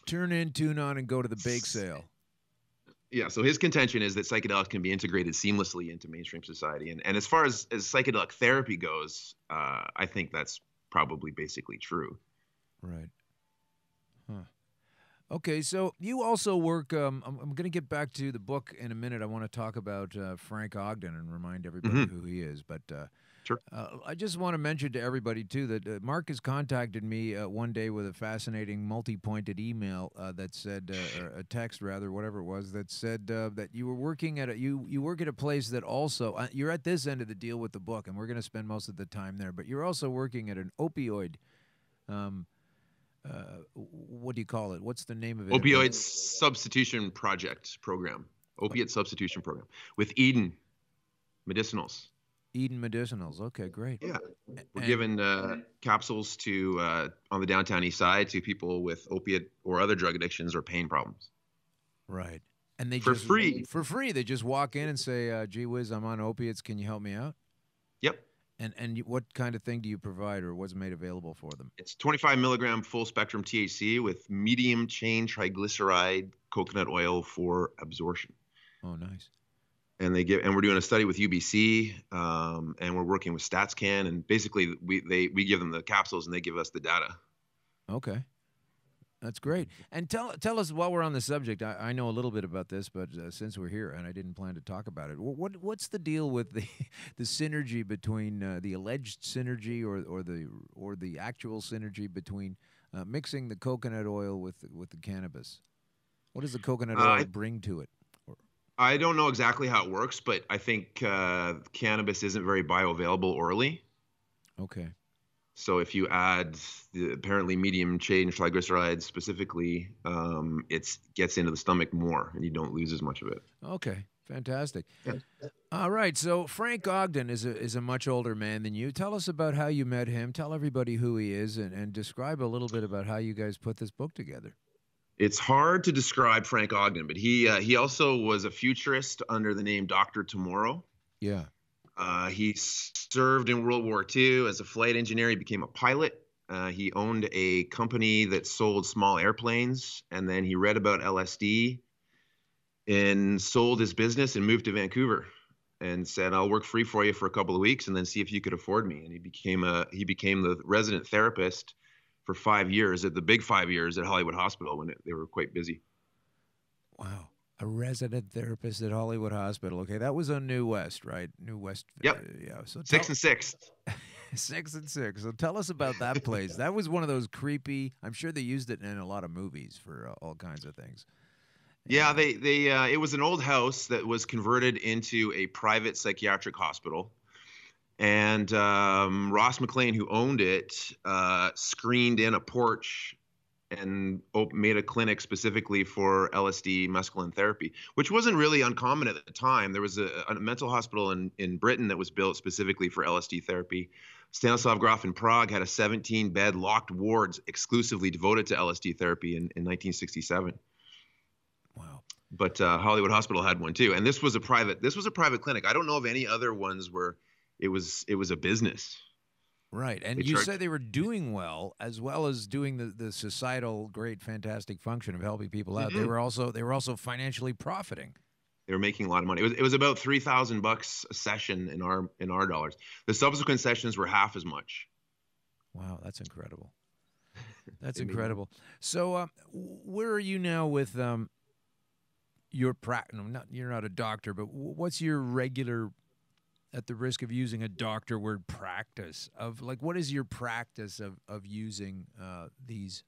Turn in, tune on, and go to the bake sale. Yeah, so his contention is that psychedelics can be integrated seamlessly into mainstream society. And as far as psychedelic therapy goes, I think that's probably basically true. Right. Huh. Okay, so you also work, I'm going to get back to the book in a minute. I want to talk about Frank Ogden and remind everybody who he is. But sure. I just want to mention to everybody, too, that Mark has contacted me one day with a fascinating multi-pointed email that said, or a text rather, whatever it was, that said that you were working at you work at a place that also, you're at this end of the deal with the book, and we're going to spend most of the time there, but you're also working at an opioid what do you call it? What's the name of it? Opioid substitution program. Opiate substitution program with Eden Medicinals. Eden Medicinals. Okay, great. Yeah, we're giving capsules to on the downtown east side to people with opiate or other drug addictions or pain problems. Right, and they free. For free, they just walk in and say, "Gee whiz, I'm on opiates. Can you help me out?" Yep. And what kind of thing do you provide, or what's made available for them? It's 25 milligram full spectrum THC with medium chain triglyceride coconut oil for absorption. Oh, nice. And we're doing a study with UBC, and we're working with StatsCan, and basically we give them the capsules and they give us the data. Okay. That's great. And tell us, while we're on the subject, I know a little bit about this, but since we're here, and I didn't plan to talk about it, what's the deal with the synergy between the alleged synergy or the actual synergy between mixing the coconut oil with the cannabis? What does the coconut oil bring to it? I don't know exactly how it works, but I think cannabis isn't very bioavailable orally. Okay. So if you add the apparently medium chain triglycerides specifically, it gets into the stomach more, and you don't lose as much of it. Okay, fantastic. Yeah. All right, so Frank Ogden is a much older man than you. Tell us about how you met him. Tell everybody who he is, and describe a little bit about how you guys put this book together. It's hard to describe Frank Ogden, but he also was a futurist under the name Dr. Tomorrow. Yeah. He served in World War II as a flight engineer. He became a pilot. He owned a company that sold small airplanes, and then he read about LSD and sold his business and moved to Vancouver and said, "I'll work free for you for a couple of weeks and then see if you could afford me." And he became the resident therapist for 5 years, at the big 5 years at Hollywood Hospital when they were quite busy. Wow. A resident therapist at Hollywood Hospital. Okay, that was on New West, right? New West. Yep. Yeah. So 6th and 6th. 6th and 6th. So tell us about that place. That was one of those creepy. I'm sure they used it in a lot of movies for all kinds of things. Yeah, it was an old house that was converted into a private psychiatric hospital. And Ross McLean, who owned it, screened in a porch and made a clinic specifically for LSD mescaline therapy, which wasn't really uncommon at the time. There was a mental hospital in Britain that was built specifically for LSD therapy. Stanislav Grof in Prague had a 17-bed locked wards exclusively devoted to LSD therapy in 1967. Wow. But Hollywood Hospital had one too, and this was a private clinic. I don't know of any other ones where it was a business. Right, and you said they were doing well as doing the societal great fantastic function of helping people out. Mm-hmm. They were also financially profiting. They were making a lot of money. It was about $3,000 a session in our dollars. The subsequent sessions were half as much. Wow, that's incredible. That's incredible. So, where are you now with your practice? You're not a doctor, but what's your regular, at the risk of using a doctor word, practice of, like, what is your practice of using these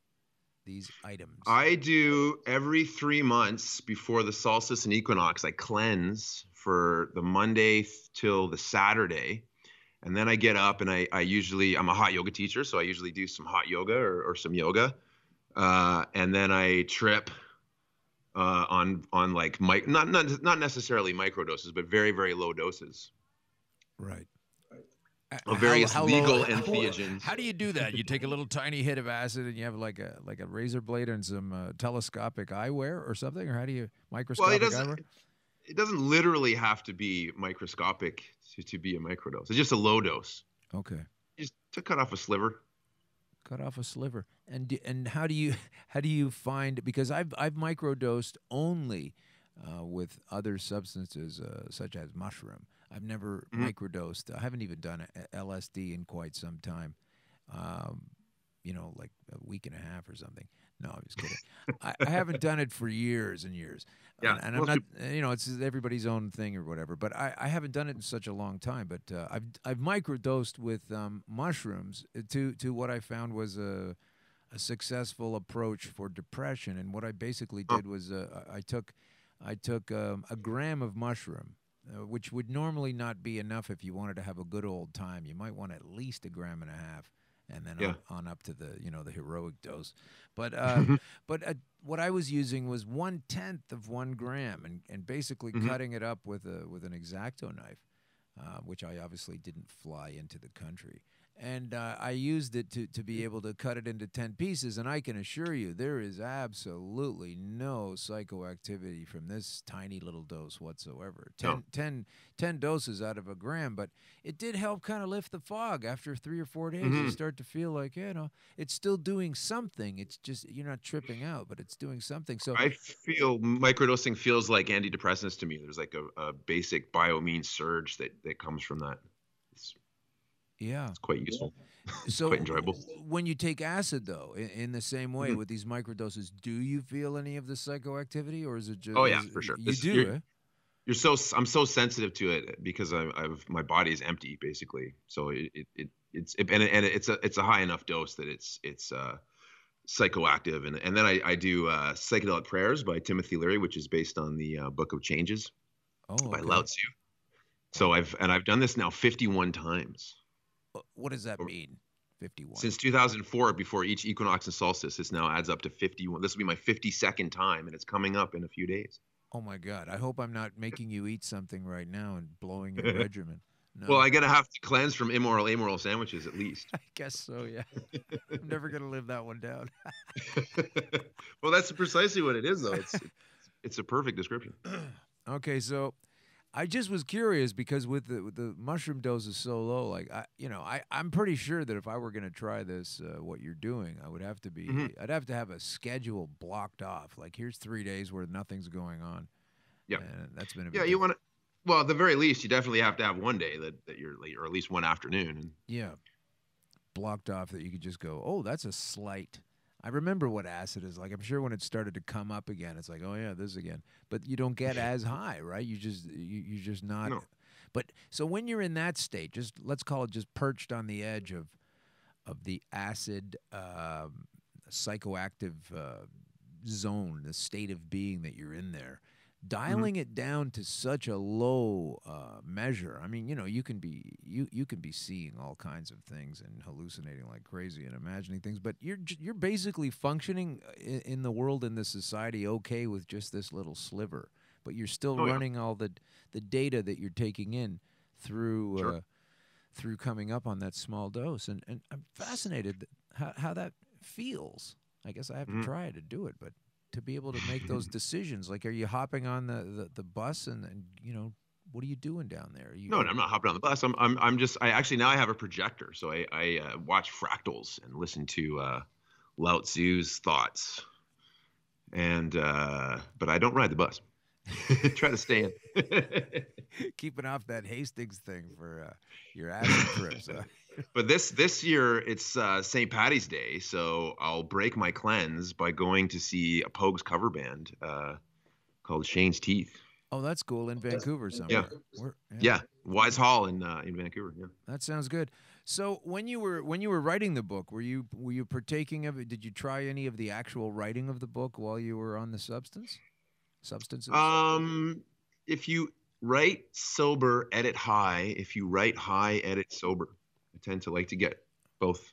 items? I do every 3 months before the solstice and equinox. I cleanse for the Monday till the Saturday. And then I get up and I'm a hot yoga teacher, so I usually do some hot yoga or some yoga. And then I trip on like not necessarily micro doses, but very, very low doses. Right. Of various legal entheogens. How do you do that? You take a little tiny hit of acid and you have like a razor blade and some telescopic eyewear or something? Or how do you microscopic eyewear? It doesn't literally have to be microscopic to be a microdose. It's just a low dose. Okay. Just to cut off a sliver. Cut off a sliver. And how do you find, because I've microdosed only with other substances such as mushroom. I've never microdosed. I haven't even done LSD in quite some time. Like a week and a half or something. No, I'm just kidding. I haven't done it for years and years. Yeah, and I'm not, it's everybody's own thing or whatever. But I haven't done it in such a long time. But I've microdosed with mushrooms to what I found was a successful approach for depression. And what I basically did was I took a gram of mushroom, which would normally not be enough if you wanted to have a good old time. You might want at least 1.5 grams. And then on up to the the heroic dose, but what I was using was 1/10 of 1 gram, and basically cutting it up with an X-Acto knife, which I obviously didn't fly into the country, and I used it to be able to cut it into 10 pieces, and I can assure you there is absolutely no psychoactivity from this tiny little dose whatsoever. 10 doses out of 1 gram, but it did help kind of lift the fog. After 3 or 4 days, you start to feel like, it's still doing something. It's just, you're not tripping out, but it's doing something. So I feel microdosing feels like antidepressants to me. There's like a basic bioamine surge that comes from that. It's quite useful. So quite enjoyable. When you take acid, though, in the same way with these microdoses, do you feel any of the psychoactivity, or is it just? Oh yeah, for sure. You do. I'm so sensitive to it because my body is empty basically. So it's a high enough dose that it's psychoactive, and then I do psychedelic prayers by Timothy Leary, which is based on the Book of Changes by Lao Tzu. So I've done this now 51 times. What does that mean? 51. Since 2004, before each equinox and solstice, this now adds up to 51. This will be my 52nd time, and it's coming up in a few days. Oh my God! I hope I'm not making you eat something right now and blowing your regimen. No. Well, I'm gonna have to cleanse from amoral sandwiches at least. I guess so. Yeah, I'm never gonna live that one down. Well, that's precisely what it is, though. It's a perfect description. Okay, so I just was curious because with the mushroom doses so low, like I'm pretty sure that if I were going to try this, what you're doing, I would have to be, I'd have to have a schedule blocked off. Like here's 3 days where nothing's going on. Yeah, and that's been a bit you want to. Well, at the very least, you definitely have to have one day that you're late, or at least one afternoon. Yeah, blocked off that you could just go, oh, that's a slight. I remember what acid is like. I'm sure when it started to come up again, it's like, oh yeah, this again. But you don't get as high, right? You're just not. No. But so when you're in that state, just let's call it just perched on the edge of the acid psychoactive zone, the state of being that you're in there. Dialing it down to such a low measure. I mean, you can be seeing all kinds of things and hallucinating like crazy and imagining things, but you're basically functioning in the world, in the society, okay with just this little sliver. But you're still running all the data that you're taking in through through coming up on that small dose, and I'm fascinated how that feels. I guess I have to try to do it, but. To be able to make those decisions, like, are you hopping on the bus and what are you doing down there? No, I'm not hopping on the bus. I'm just actually now I have a projector, so I watch fractals and listen to Lao Tzu's thoughts, and but I don't ride the bus. Try to stay in. Keeping off that Hastings thing for your acid trips. But this year it's St. Paddy's Day, so I'll break my cleanse by going to see a Pogues cover band called Shane's Teeth. Oh, that's cool, in Vancouver somewhere. Yeah, Wise Hall in Vancouver. Yeah, that sounds good. So when you were writing the book, were you partaking of it? Did you try any of the actual writing of the book while you were on the substances? If you write sober, edit high. If you write high, edit sober. I tend to like to get both.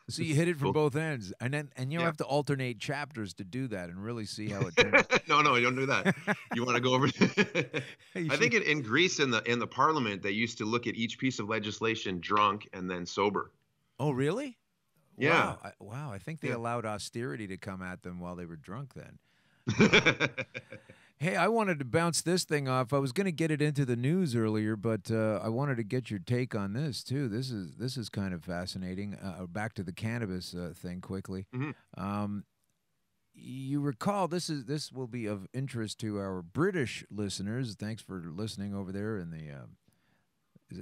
So you hit it from both ends, and you have to alternate chapters to do that and really see how it turns. No, you don't do that. You want to go over. I think in Greece in the parliament they used to look at each piece of legislation drunk and then sober. Oh, really? Yeah. Wow. I think they allowed austerity to come at them while they were drunk then. Hey, I wanted to bounce this thing off. I was going to get it into the news earlier, but I wanted to get your take on this too. This is kind of fascinating. Back to the cannabis thing quickly. Mm-hmm. You recall this will be of interest to our British listeners. Thanks for listening over there in the.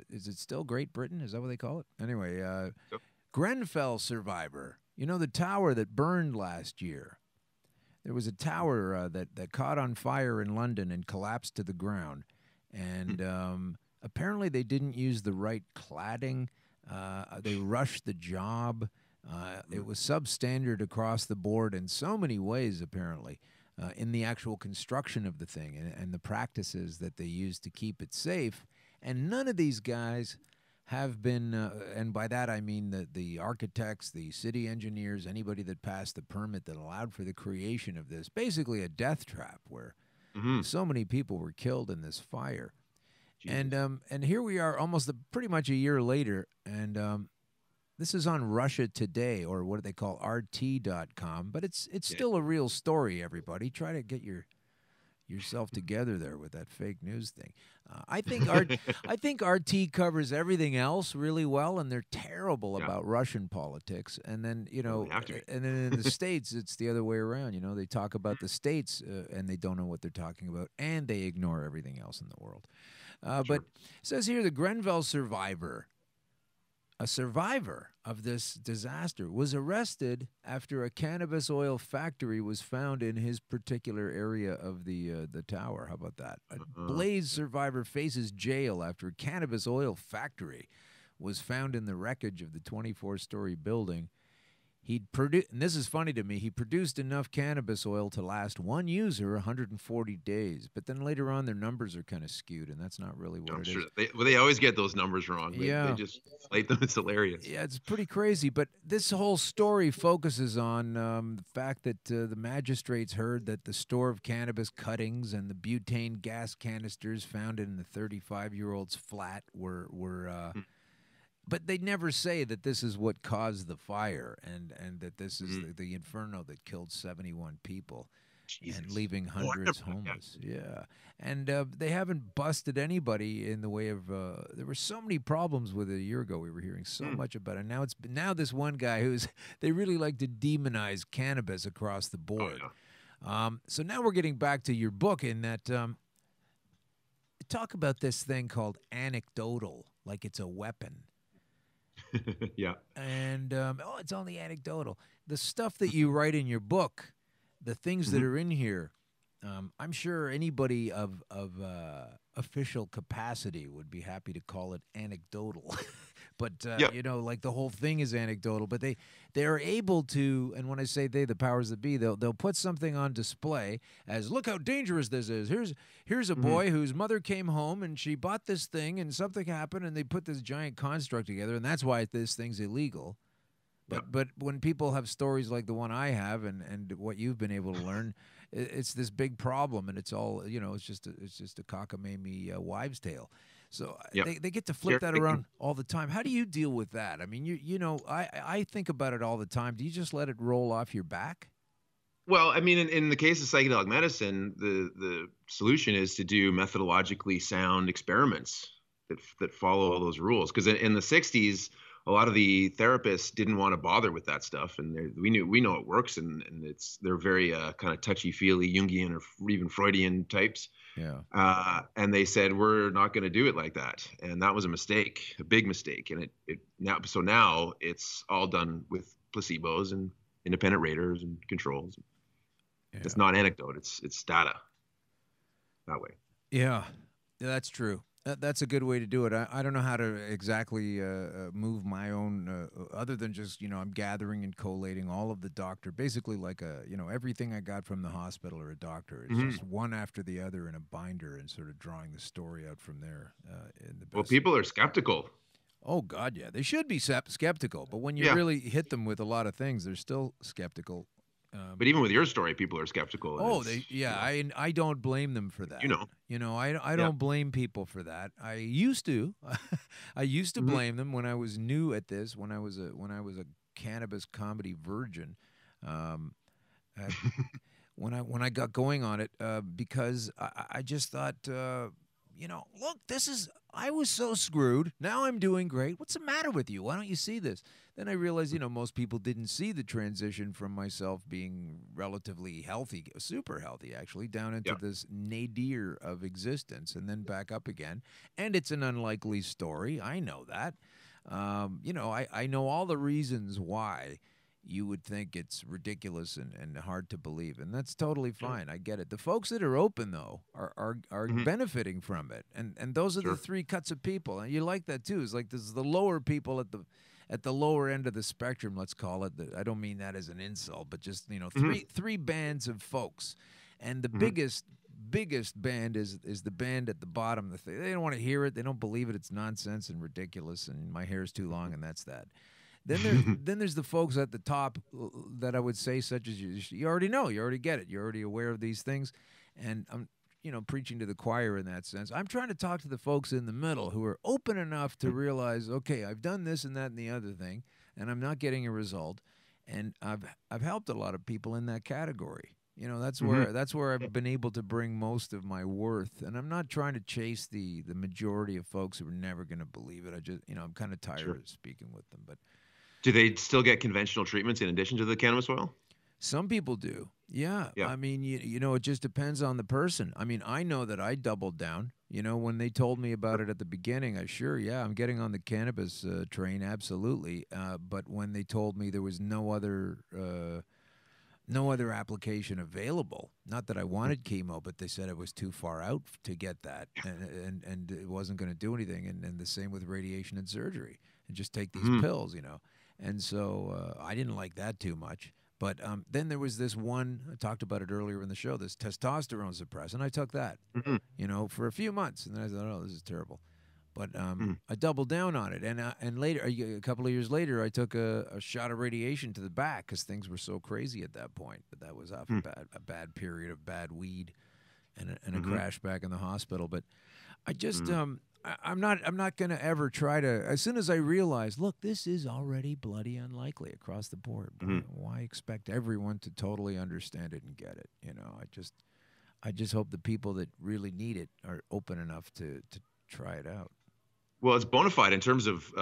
Is it still Great Britain? Is that what they call it? Anyway, Yep. Grenfell survivor. You know the tower that burned last year. There was a tower that caught on fire in London and collapsed to the ground. And apparently they didn't use the right cladding. They rushed the job. It was substandard across the board in so many ways, apparently, in the actual construction of the thing and the practices that they used to keep it safe. And none of these guys have been, and by that I mean the architects, the city engineers, anybody that passed the permit that allowed for the creation of this, basically a death trap where so many people were killed in this fire. Jesus. And here we are almost pretty much a year later, and this is on Russia Today, or what they call RT.com, but it's still a real story, everybody. Try to get yourself together there with that fake news thing. I think RT covers everything else really well, and they're terrible about Russian politics. And then and then in the States, it's the other way around. You know, they talk about the States and they don't know what they're talking about, and they ignore everything else in the world. But it says here the Grenfell survivor. A survivor of this disaster was arrested after a cannabis oil factory was found in his particular area of the tower. How about that? A blaze survivor faces jail after a cannabis oil factory was found in the wreckage of the 24-story building. He'd produced, and this is funny to me, he produced enough cannabis oil to last one user 140 days. But then later on, their numbers are kind of skewed, and that's not really what it is. They always get those numbers wrong. They just inflate them. It's hilarious. Yeah, it's pretty crazy. But this whole story focuses on the fact that the magistrates heard that the store of cannabis cuttings and the butane gas canisters found in the 35-year-old's flat were but they never say that this is what caused the fire and that this is the inferno that killed 71 people and leaving hundreds homeless. Yeah. And they haven't busted anybody in the way of there were so many problems with it a year ago. We were hearing so much about it. Now this one guy they really like to demonize cannabis across the board. So now we're getting back to your book in that talk about this thing called anecdotal, like it's a weapon. Yeah. And it's only anecdotal. The stuff that you write in your book, the things that are in here, I'm sure anybody of official capacity would be happy to call it anecdotal. But, like the whole thing is anecdotal. But they're able to, and when I say they, the powers that be, they'll put something on display as, look how dangerous this is. Here's a boy whose mother came home and she bought this thing and something happened and they put this giant construct together and that's why this thing's illegal. But when people have stories like the one I have and what you've been able to learn, it's this big problem and it's all, it's just a cockamamie wives' tale. So they get to flip that around all the time. How do you deal with that? I mean, I think about it all the time. Do you just let it roll off your back? Well, I mean, in the case of psychedelic medicine, the solution is to do methodologically sound experiments that follow all those rules. Because in the 60s, a lot of the therapists didn't want to bother with that stuff, and we know it works, and they're very kind of touchy-feely Jungian or even Freudian types. Yeah. And they said, we're not going to do it like that, and that was a mistake, a big mistake. And now it's all done with placebos and independent raters and controls. Yeah. It's not anecdote; it's data. That way. Yeah, that's true. That's a good way to do it. I don't know how to exactly move my own, other than just, I'm gathering and collating all of the doctor, basically like everything I got from the hospital or a doctor. It's just one after the other in a binder and sort of drawing the story out from there. Well, people are skeptical. Oh, God, yeah. They should be skeptical, but when you really hit them with a lot of things, they're still skeptical. But even with your story, people are skeptical. Oh, I don't blame them for that. I don't blame people for that. I used to, blame them when I was new at this. When I was a cannabis comedy virgin, when I got going on it, because I just thought, look, I was so screwed. Now I'm doing great. What's the matter with you? Why don't you see this? Then I realized, most people didn't see the transition from myself being relatively healthy, super healthy actually, down into this nadir of existence and then back up again. And it's an unlikely story. I know that. I know all the reasons why you would think it's ridiculous and hard to believe, and that's totally fine. I get it. The folks that are open, though, are benefiting from it, and those are the three cuts of people, and you like that too. It's like there's the lower people at the lower end of the spectrum, let's call it. I don't mean that as an insult, but just three bands of folks, and the biggest band is the band at the bottom. They don't want to hear it. They don't believe it. It's nonsense and ridiculous, and my hair's too long, and that's that. Then there's the folks at the top that I would say, such as you already know, you already get it, you're already aware of these things, and I'm preaching to the choir in that sense. I'm trying to talk to the folks in the middle who are open enough to realize, okay, I've done this and that and the other thing, and I'm not getting a result, and I've helped a lot of people in that category. That's where I've been able to bring most of my worth, and I'm not trying to chase the majority of folks who are never going to believe it. I just I'm kind of tired of speaking with them, but. Do they still get conventional treatments in addition to the cannabis oil? Some people do. Yeah. I mean, it just depends on the person. I mean, I know that I doubled down. When they told me about it at the beginning, I'm getting on the cannabis train, absolutely. But when they told me there was no other application available, not that I wanted chemo, but they said it was too far out to get that, and it wasn't going to do anything. And the same with radiation and surgery, and just take these pills, And so I didn't like that too much. But then there was this one, I talked about it earlier in the show, this testosterone suppressant. I took that, for a few months. And then I thought, oh, this is terrible. But I doubled down on it. And later, a couple of years later, I took a shot of radiation to the back because things were so crazy at that point. But that was after a bad period of bad weed and a crash back in the hospital. But I just... I'm not going to ever try to, as soon as I realize, look, this is already bloody unlikely across the board. Why expect everyone to totally understand it and get it? I just hope the people that really need it are open enough to try it out. Well, it's bona fide in terms of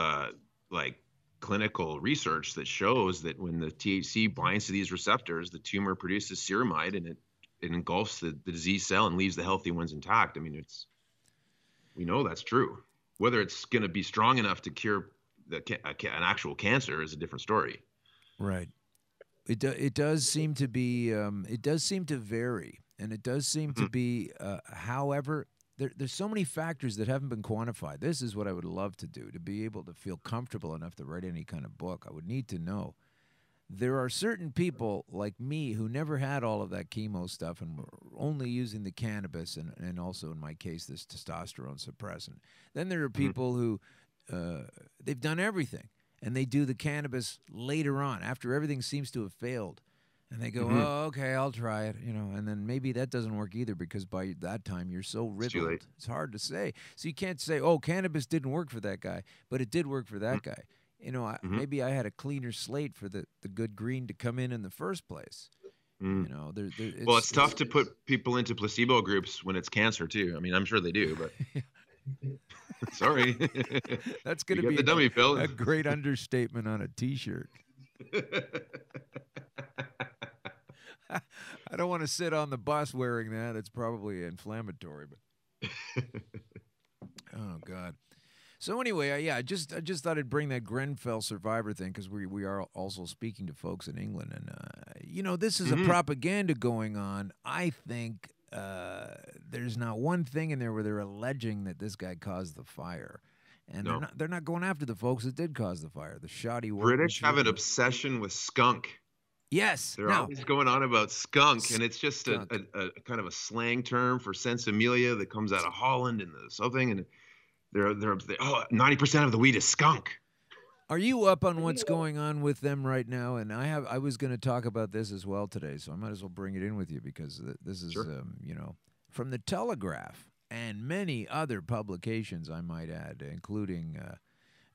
clinical research that shows that when the THC binds to these receptors, the tumor produces ceramide and it engulfs the disease cell and leaves the healthy ones intact. I mean, we know that's true. Whether it's going to be strong enough to cure an actual cancer is a different story. Right. It does seem to be. It does seem to vary, and it does seem to be. However, there's so many factors that haven't been quantified. This is what I would love to do, to be able to feel comfortable enough to write any kind of book. I would need to know. There are certain people like me who never had all of that chemo stuff and were only using the cannabis and also, in my case, this testosterone suppressant. Then there are people who they've done everything, and they do the cannabis later on after everything seems to have failed. And they go, oh, okay, I'll try it, and then maybe that doesn't work either because by that time you're so riddled. It's hard to say. So you can't say, oh, cannabis didn't work for that guy, but it did work for that guy. Maybe I had a cleaner slate for the good green to come in the first place. It's tough to put people into placebo groups when it's cancer too. I mean, I'm sure they do, but Sorry. That's going to You be get the dummy, Phil. a great understatement on a T-shirt. I don't want to sit on the bus wearing that. It's probably inflammatory. But oh God. So anyway, yeah, I just thought I'd bring that Grenfell survivor thing because we are also speaking to folks in England, and this is a propaganda going on. I think there's not one thing in there where they're alleging that this guy caused the fire, and they're not going after the folks that did cause the fire. The shoddy British have an obsession with skunk. Yes, they're always going on about skunk, and it's just a kind of a slang term for sensimilia that comes out of Holland and something, and they're 90% of the weed is skunk. Are you up on what's going on with them right now? And I was going to talk about this as well today, so I might as well bring it in with you because this is from the Telegraph and many other publications, I might add, including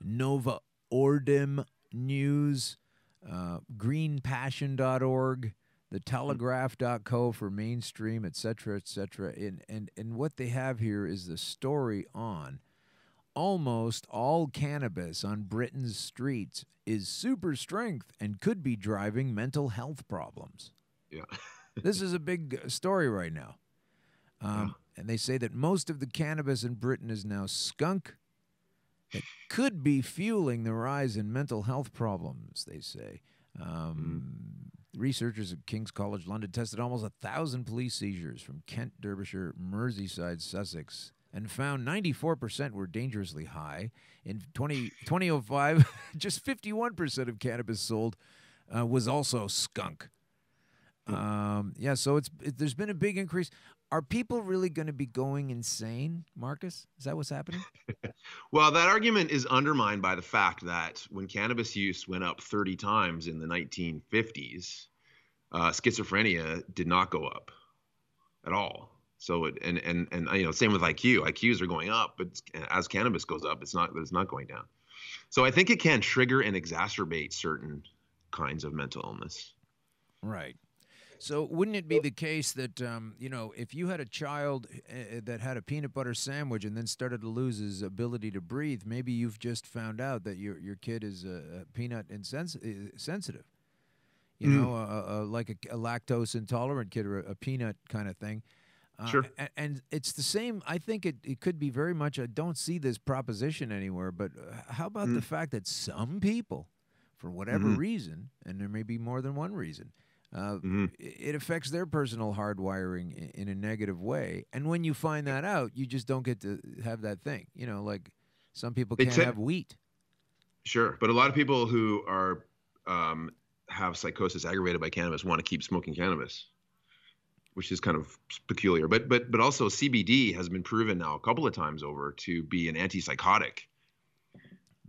Nova Ordem News, greenpassion.org, thetelegraph.co for mainstream, etc., etc. And what they have here is the story on almost all cannabis on Britain's streets is super strength and could be driving mental health problems. Yeah. This is a big story right now. And they say that most of the cannabis in Britain is now skunk. That could be fueling the rise in mental health problems, they say. Researchers at King's College London tested almost 1,000 police seizures from Kent, Derbyshire, Merseyside, Sussex, and found 94% were dangerously high. In 2005, just 51% of cannabis sold was also skunk. So there's been a big increase. Are people really going to be going insane, Marcus? Is that what's happening? Well, that argument is undermined by the fact that when cannabis use went up 30 times in the 1950s, schizophrenia did not go up at all. So same with IQ. IQs are going up, but as cannabis goes up, it's not going down. So I think it can trigger and exacerbate certain kinds of mental illness. Right. So wouldn't it be the case that, if you had a child that had a peanut butter sandwich and then started to lose his ability to breathe, maybe you've just found out that your kid is peanut sensitive, like a lactose intolerant kid or a peanut kind of thing. Sure. And it's the same. I think it could be very much, I don't see this proposition anywhere, but how about the fact that some people, for whatever reason, and there may be more than one reason, it affects their personal hardwiring in a negative way. And when you find that out, you just don't get to have that thing. Like some people can't have wheat. Sure. But a lot of people who are have psychosis aggravated by cannabis want to keep smoking cannabis, which is kind of peculiar. But also CBD has been proven now a couple of times over to be an antipsychotic.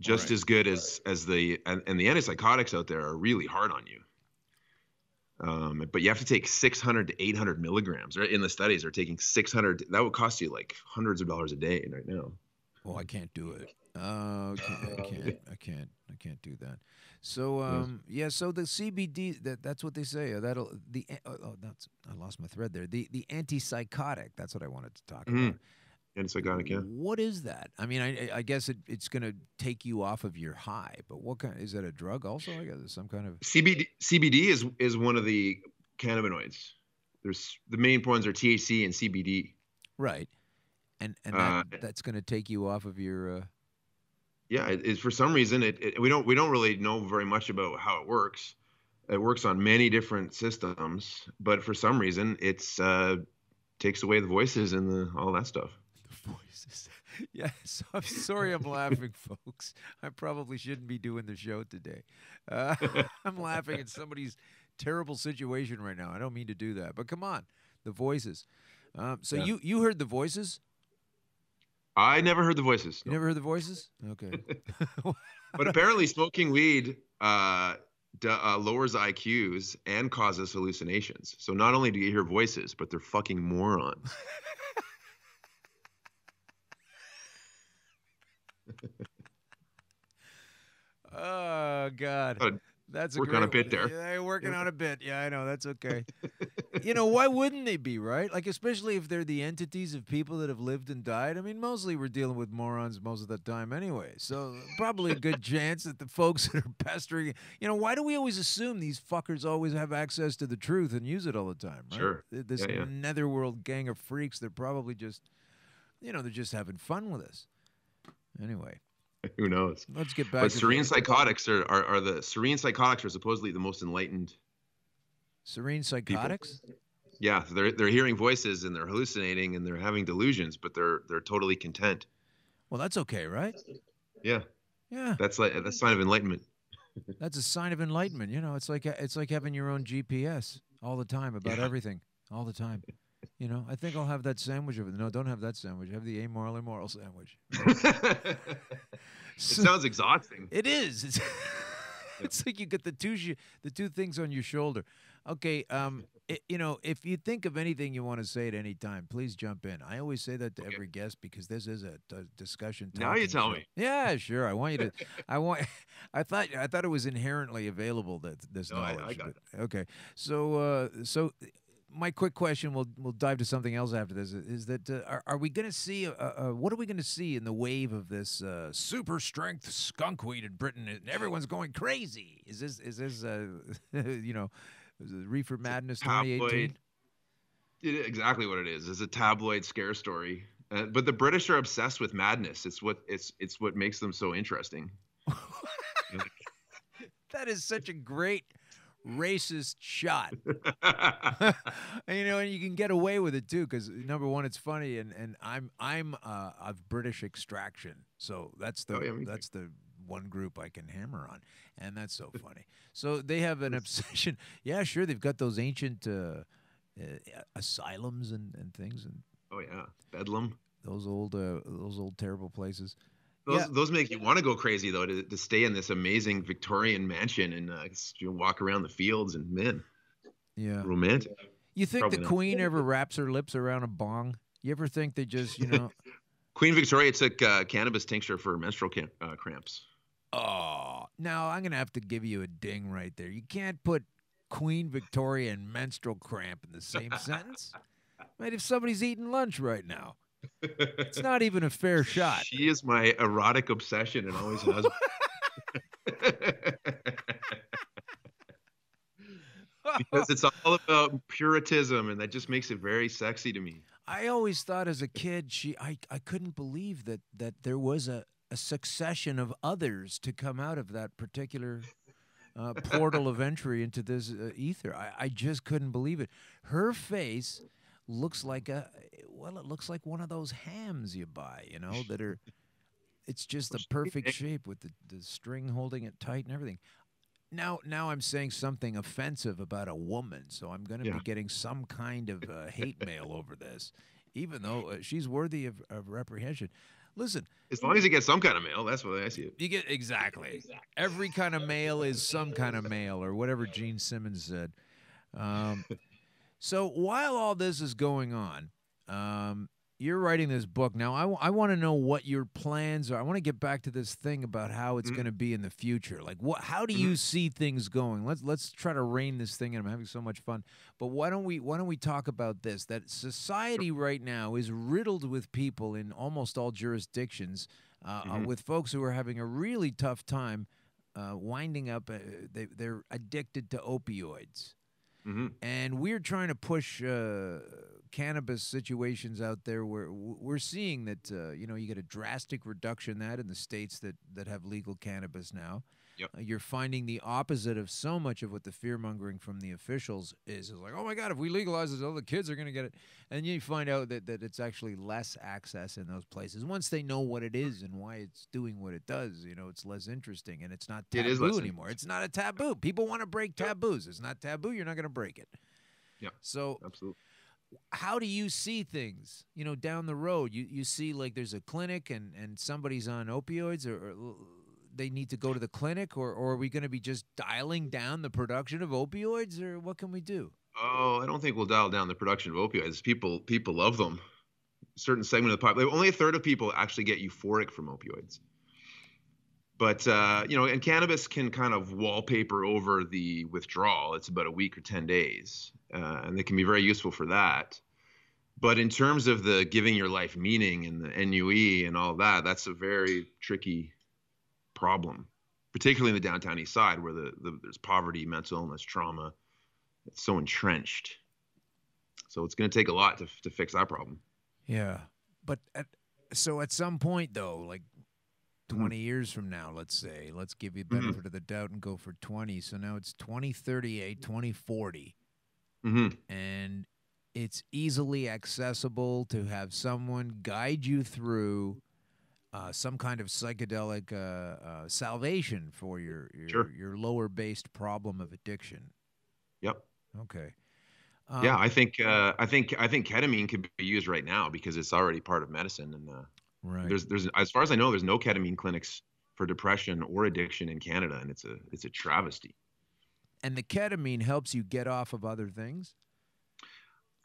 Just as good as the antipsychotics out there are really hard on you. But you have to take 600 to 800 milligrams. In the studies, they're taking 600. That would cost you like hundreds of dollars a day right now. Oh, I can't do it. I can't do that. So, so the CBD, that's what they say. I lost my thread there. The antipsychotic, that's what I wanted to talk about. Antipsychotic, yeah. What is that? I mean, I guess it's going to take you off of your high, but what kind? Is that a drug also? I guess some kind of CBD is one of the cannabinoids. There's the main ones are THC and CBD. Right, and that's going to take you off of your. Yeah, it's for some reason we don't really know very much about how it works. It works on many different systems, but for some reason it's takes away the voices and all that stuff. Voices. Yeah, so I'm sorry I'm laughing, folks. I probably shouldn't be doing the show today. I'm laughing at somebody's terrible situation right now. I don't mean to do that, but come on, the voices. You heard the voices? I never heard the voices. You never heard the voices? Okay. But apparently smoking weed lowers IQs and causes hallucinations. So not only do you hear voices, but they're fucking morons. Oh God, that's working on a bit there. Yeah, working on a bit. Yeah, I know, that's okay. Why wouldn't they be, right? Like, especially if they're the entities of people that have lived and died. I mean, mostly we're dealing with morons most of the time anyway. So probably a good chance that the folks that are pestering, why do we always assume these fuckers always have access to the truth and use it all the time, right? Sure. This netherworld gang of freaks, they're probably just, they're just having fun with us. Anyway. Who knows? Let's get back to serene psychotics are the serene psychotics are supposedly the most enlightened. Serene psychotics? People. Yeah, they're hearing voices and they're hallucinating and they're having delusions, but they're totally content. Well, that's okay, right? Yeah. Yeah. That's a sign of enlightenment. That's a sign of enlightenment. It's like having your own GPS all the time about everything, all the time. I think I'll have that sandwich over there. No, don't have that sandwich. Have the amoral immoral sandwich. It sounds exhausting. It is. It's like you get the two things on your shoulder. Okay, if you think of anything you want to say at any time, please jump in. I always say that to every guest because this is a discussion. Now you tell me. Yeah, sure. I want you to. I thought it was inherently available that this knowledge. I got it. Okay, so my quick question, we'll dive to something else after this, is that are we going to see, what are we going to see in the wave of this super strength skunkweed in Britain and everyone's going crazy? Is this Reefer Madness 2018? Exactly what it is. It's a tabloid scare story. But the British are obsessed with madness. It's what makes them so interesting. That is such a great racist shot. And you can get away with it too because number one, it's funny, and I'm of British extraction, so that's the one group I can hammer on, and that's so funny. So they have an obsession. Yeah, sure, they've got those ancient asylums and things, and Bedlam. Those old terrible places. Those make you want to go crazy, though, to stay in this amazing Victorian mansion and walk around the fields and romantic. You think the Queen ever wraps her lips around a bong? You ever think they just, Queen Victoria took cannabis tincture for menstrual cramps. Oh, now I'm going to have to give you a ding right there. You can't put Queen Victoria and menstrual cramp in the same sentence. Right, if somebody's eating lunch right now. It's not even a fair shot. She is my erotic obsession and always has. Because it's all about puritanism, and that just makes it very sexy to me. I always thought as a kid, I couldn't believe that there was a succession of others to come out of that particular portal of entry into this ether. I just couldn't believe it. Her face looks like it looks like one of those hams you buy, that are, it's just the perfect shape with the string holding it tight and everything. Now I'm saying something offensive about a woman, so I'm going to be getting some kind of hate mail over this, even though she's worthy of reprehension. Listen, as long as you get some kind of mail, that's what I see it. You get exactly. Every kind of mail is some kind of mail, or whatever Gene Simmons said. So while all this is going on, you're writing this book. Now, I want to know what your plans are. I want to get back to this thing about how it's going to be in the future. Like, how do you see things going? Let's try to rein this thing in. I'm having so much fun. But why don't we talk about this? That society right now is riddled with people in almost all jurisdictions, with folks who are having a really tough time winding up. They're addicted to opioids. Mm-hmm. And we're trying to push cannabis situations out there where we're seeing that, you get a drastic reduction in the states that have legal cannabis now. Yep. You're finding the opposite of so much of what the fear-mongering from the officials is like, oh, my God, if we legalize this, all the kids are going to get it. And you find out that it's actually less access in those places. Once they know what it is and why it's doing what it does, it's less interesting, and it's not taboo anymore. It's not a taboo. People want to break taboos. It's not taboo. You're not going to break it. Yeah. So absolutely. How do you see things, down the road? You see like there's a clinic and somebody's on opioids or they need to go to the clinic, or are we going to be just dialing down the production of opioids, or what can we do? Oh, I don't think we'll dial down the production of opioids. People love them. A certain segment of the population, only a third of people actually get euphoric from opioids. But and cannabis can kind of wallpaper over the withdrawal. It's about a week or 10 days, and it can be very useful for that. But in terms of the giving your life meaning and the NUE and all of that, that's a very tricky problem, particularly in the downtown east side where there's poverty, mental illness, trauma. It's so entrenched. So it's going to take a lot to fix that problem. Yeah. But at some point, though, like 20 years from now, let's say, let's give you benefit of the doubt and go for 20. So now it's 2038, 2040. And it's easily accessible to have someone guide you through some kind of psychedelic salvation for your lower-based problem of addiction. Yep. Okay. Yeah, I think ketamine could be used right now because it's already part of medicine, and right. There's as far as I know, there's no ketamine clinics for depression or addiction in Canada, and it's a travesty. And the ketamine helps you get off of other things?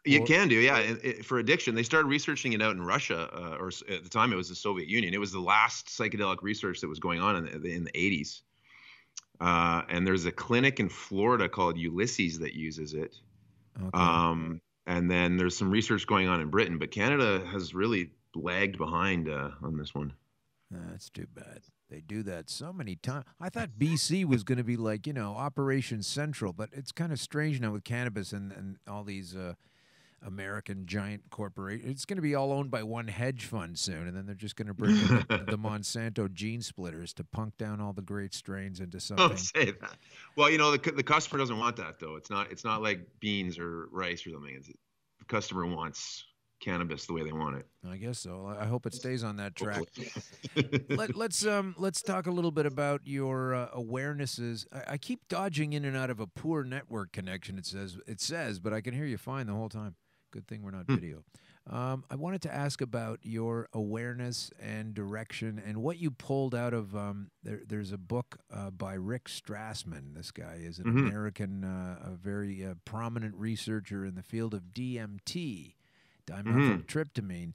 You can do, yeah. For addiction, they started researching it out in Russia, or at the time it was the Soviet Union. It was the last psychedelic research that was going on in the 80s. And there's a clinic in Florida called Ulysses that uses it. Okay. And then there's some research going on in Britain, but Canada has really lagged behind on this one. That's too bad. They do that so many times. I thought BC was going to be like, Operation Central, but it's kind of strange now with cannabis and all these American giant corporations. It's going to be all owned by one hedge fund soon, and then they're just going to bring in the Monsanto gene splitters to punk down all the great strains into something. Don't say that. Well, the customer doesn't want that, though. It's not like beans or rice or something. The customer wants cannabis the way they want it. I guess so. I hope it stays on that track. Let's talk a little bit about your awarenesses. I keep dodging in and out of a poor network connection. It says, but I can hear you fine the whole time. Good thing we're not video. I wanted to ask about your awareness and direction and what you pulled out of. There's a book by Rick Strassman. This guy is an American, a very prominent researcher in the field of DMT, dimethyltryptamine,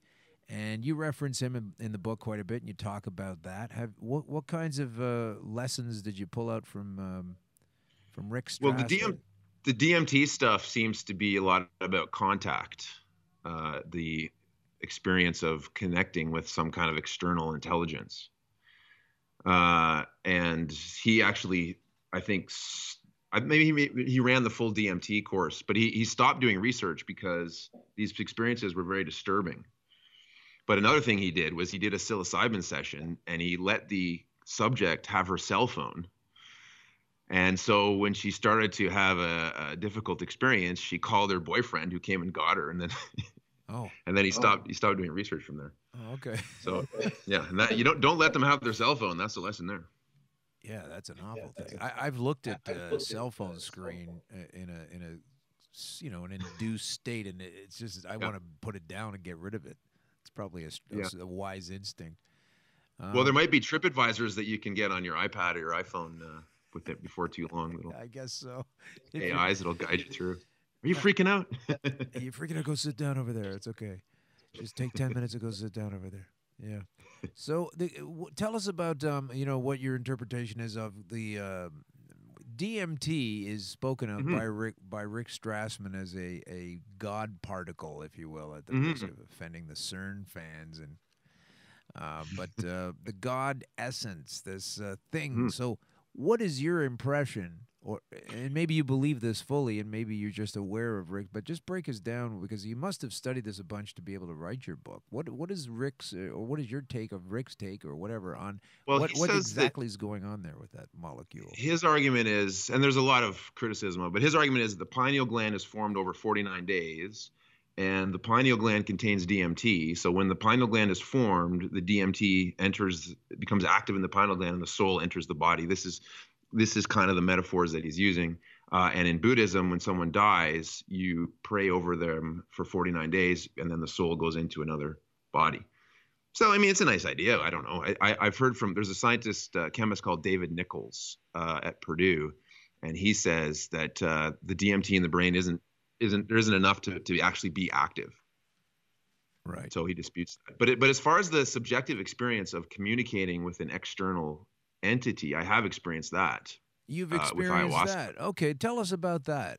and you reference him in the book quite a bit, and you talk about that. What kinds of lessons did you pull out from Rick Strassman? Well, the DMT stuff seems to be a lot about contact, the experience of connecting with some kind of external intelligence. And he actually, I think, maybe he ran the full DMT course, but he stopped doing research because these experiences were very disturbing. But another thing he did was he did a psilocybin session, and he let the subject have her cell phone. And so when she started to have a difficult experience, she called her boyfriend, who came and got her, and then he stopped doing research from there. Oh, okay. So yeah, and that, you don't let them have their cell phone. That's the lesson there. Yeah, that's an awful thing. I've looked at the cell phone screen in an induced state, and it's just I want to put it down and get rid of it. It's probably a wise instinct. Well, there might be trip advisors that you can get on your iPad or your iPhone with it before too long. I guess so. AIs that'll guide you through. Are you freaking out? Are you freaking out? Go sit down over there. It's okay. Just take 10 minutes and go sit down over there. Yeah. So tell us about what your interpretation is of the DMT is spoken of by Rick Strassman as a God particle, if you will, at the risk of offending the CERN fans, and but the God essence, this thing. So what is your impression, and maybe you believe this fully, and maybe you're just aware of Rick, but just break us down, because you must have studied this a bunch to be able to write your book. What is Rick's, or what is your take of Rick's take, or whatever, on what exactly is going on there with that molecule? His argument is, and there's a lot of criticism of, but his argument is the pineal gland is formed over 49 days, and the pineal gland contains DMT. So when the pineal gland is formed, the DMT becomes active in the pineal gland, and the soul enters the body. This is kind of the metaphors that he's using. And in Buddhism, when someone dies, you pray over them for 49 days, and then the soul goes into another body. So, I mean, it's a nice idea. I don't know. I've heard there's a scientist, chemist called David Nichols at Purdue, and he says that the DMT in the brain isn't enough to actually be active. Right. So he disputes that. But as far as the subjective experience of communicating with an external entity. I have experienced that. You've with experienced ayahuasca. that. Okay, tell us about that.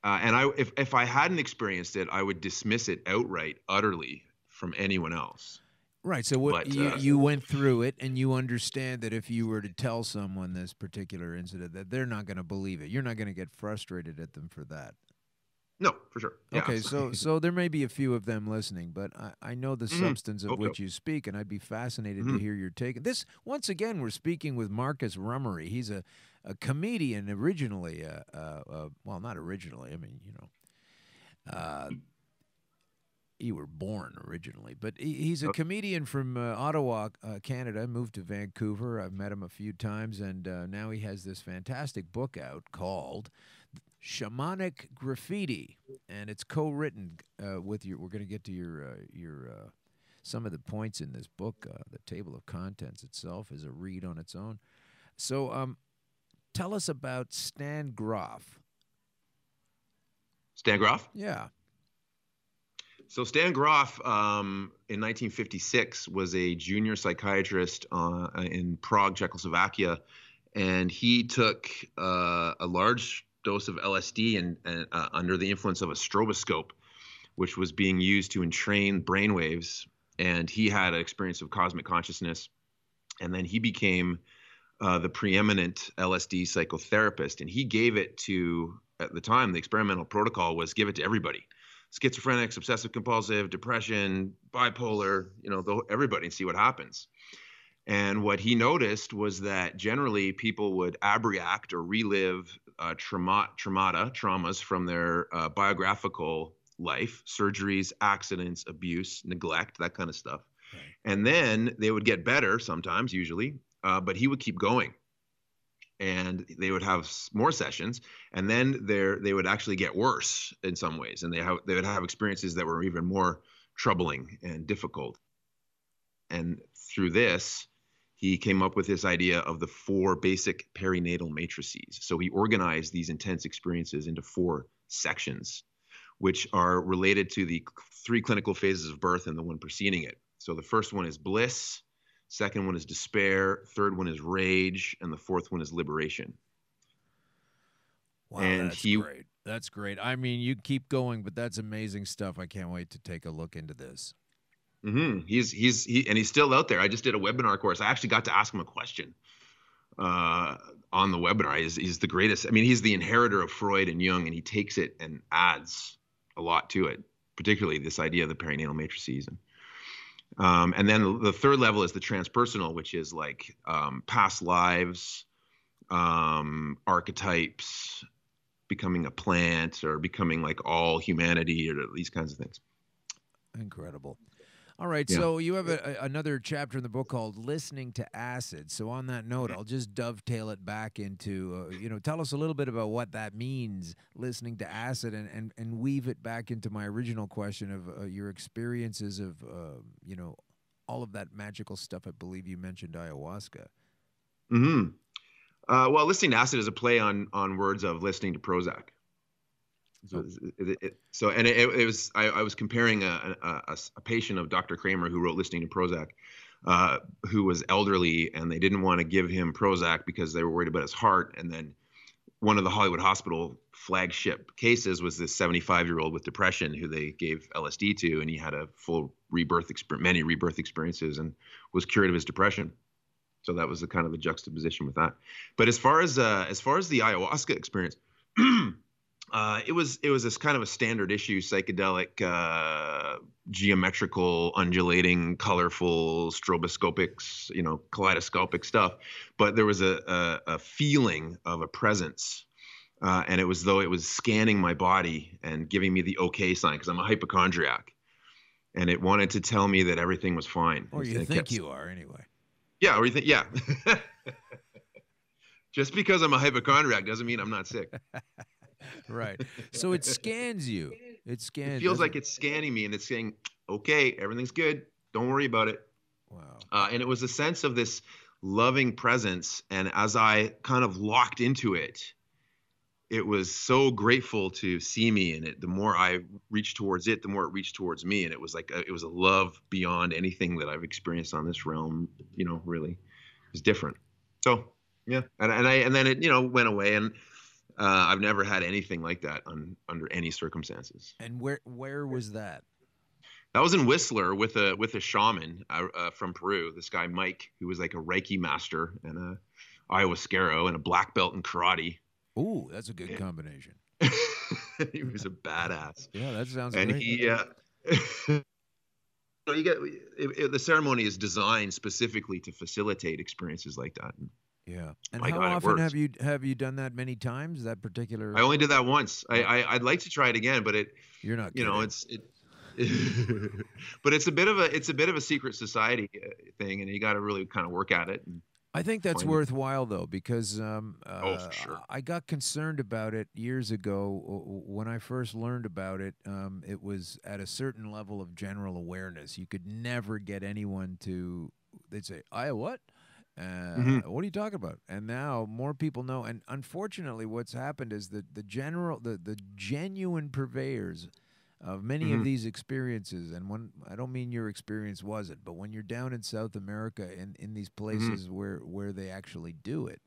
And if I hadn't experienced it, I would dismiss it outright, utterly, from anyone else. Right. So you went through it, and you understand that if you were to tell someone this particular incident, that they're not going to believe it. You're not going to get frustrated at them for that. No, for sure. Yeah. Okay, so there may be a few of them listening, but I know the substance of which you speak, and I'd be fascinated to hear your take. This, once again, we're speaking with Marcus Rummery. He's a comedian originally. Well, not originally. I mean, you were born originally, but he's a comedian from Ottawa, Canada. Moved to Vancouver. I've met him a few times, and now he has this fantastic book out called Shamanic Graffiti, and it's co-written with your. We're going to get to your some of the points in this book. The table of contents itself is a read on its own. So, tell us about Stan Groff. Stan Groff? Yeah. So Stan Groff, in 1956, was a junior psychiatrist in Prague, Czechoslovakia, and he took a large dose of LSD and under the influence of a stroboscope, which was being used to entrain brainwaves. And he had an experience of cosmic consciousness. And then he became the preeminent LSD psychotherapist. And he gave it to, at the time, the experimental protocol was give it to everybody. Schizophrenics, obsessive compulsive, depression, bipolar, everybody, and see what happens. And what he noticed was that generally people would abreact or relive traumas from their biographical life, surgeries, accidents, abuse, neglect, that kind of stuff. Right. And then they would get better sometimes, usually, but he would keep going. And they would have more sessions, and then they would actually get worse in some ways, and they would have experiences that were even more troubling and difficult. And through this, he came up with this idea of the 4 basic perinatal matrices. So he organized these intense experiences into 4 sections, which are related to the 3 clinical phases of birth and the one preceding it. So the first one is bliss. Second one is despair. Third one is rage. And the fourth one is liberation. Wow, and that's great. That's great. I mean, you keep going, but that's amazing stuff. I can't wait to take a look into this. Mm-hmm. He's still out there. I just did a webinar course. I actually got to ask him a question on the webinar. He's the greatest. I mean, he's the inheritor of Freud and Jung, and he takes it and adds a lot to it, particularly this idea of the perinatal matrices. And then the third level is the transpersonal, which is like past lives, archetypes, becoming a plant, or becoming like all humanity, or these kinds of things. Incredible. All right, yeah. So you have another chapter in the book called Listening to Acid. So on that note, I'll just dovetail it back into, tell us a little bit about what that means, listening to acid, and weave it back into my original question of your experiences of, all of that magical stuff. I believe you mentioned ayahuasca. Mm-hmm. Well, listening to acid is a play on words of listening to Prozac. I was comparing a patient of Dr. Kramer who wrote Listening to Prozac, who was elderly, and they didn't want to give him Prozac because they were worried about his heart. And then one of the Hollywood Hospital flagship cases was this 75-year-old with depression who they gave LSD to, and he had a full many rebirth experiences, and was cured of his depression. So that was the kind of a juxtaposition with that. But as far as the ayahuasca experience, it was this kind of a standard issue, psychedelic, geometrical, undulating, colorful, stroboscopic, kaleidoscopic stuff. But there was a feeling of a presence, and it was though it was scanning my body and giving me the okay sign, because I'm a hypochondriac, and it wanted to tell me that everything was fine. Or you think you are anyway. Yeah, or you think, yeah. Just because I'm a hypochondriac doesn't mean I'm not sick. Right. So it scans you. It feels like it's scanning me, and it's saying, okay, everything's good. Don't worry about it. Wow. And it was a sense of this loving presence. And as I kind of locked into it, it was so grateful to see me in it. The more I reached towards it, the more it reached towards me. And it was like, it was a love beyond anything that I've experienced on this realm, really. It was different. So yeah, and then it went away, and I've never had anything like that under any circumstances. And where was that? That was in Whistler with a shaman from Peru. This guy Mike, who was like a Reiki master and a ayahuasquero and a black belt in karate. Ooh, that's a good combination. He was a badass. Yeah, that sounds and great. He so you get the ceremony is designed specifically to facilitate experiences like that. Yeah. And my how God, often have you done that many times? That particular? I only did that once. I'd like to try it again, but you're not. But it's a bit of a secret society thing, and you got to really kind of work at it. I think that's worthwhile though, because for sure. I got concerned about it years ago when I first learned about it. It was at a certain level of general awareness. You could never get anyone to. They'd say, what? What are you talking about? And now more people know. And unfortunately, what's happened is that the genuine purveyors of many of these experiences, and I don't mean your experience wasn't, but when you're down in South America in these places where they actually do it,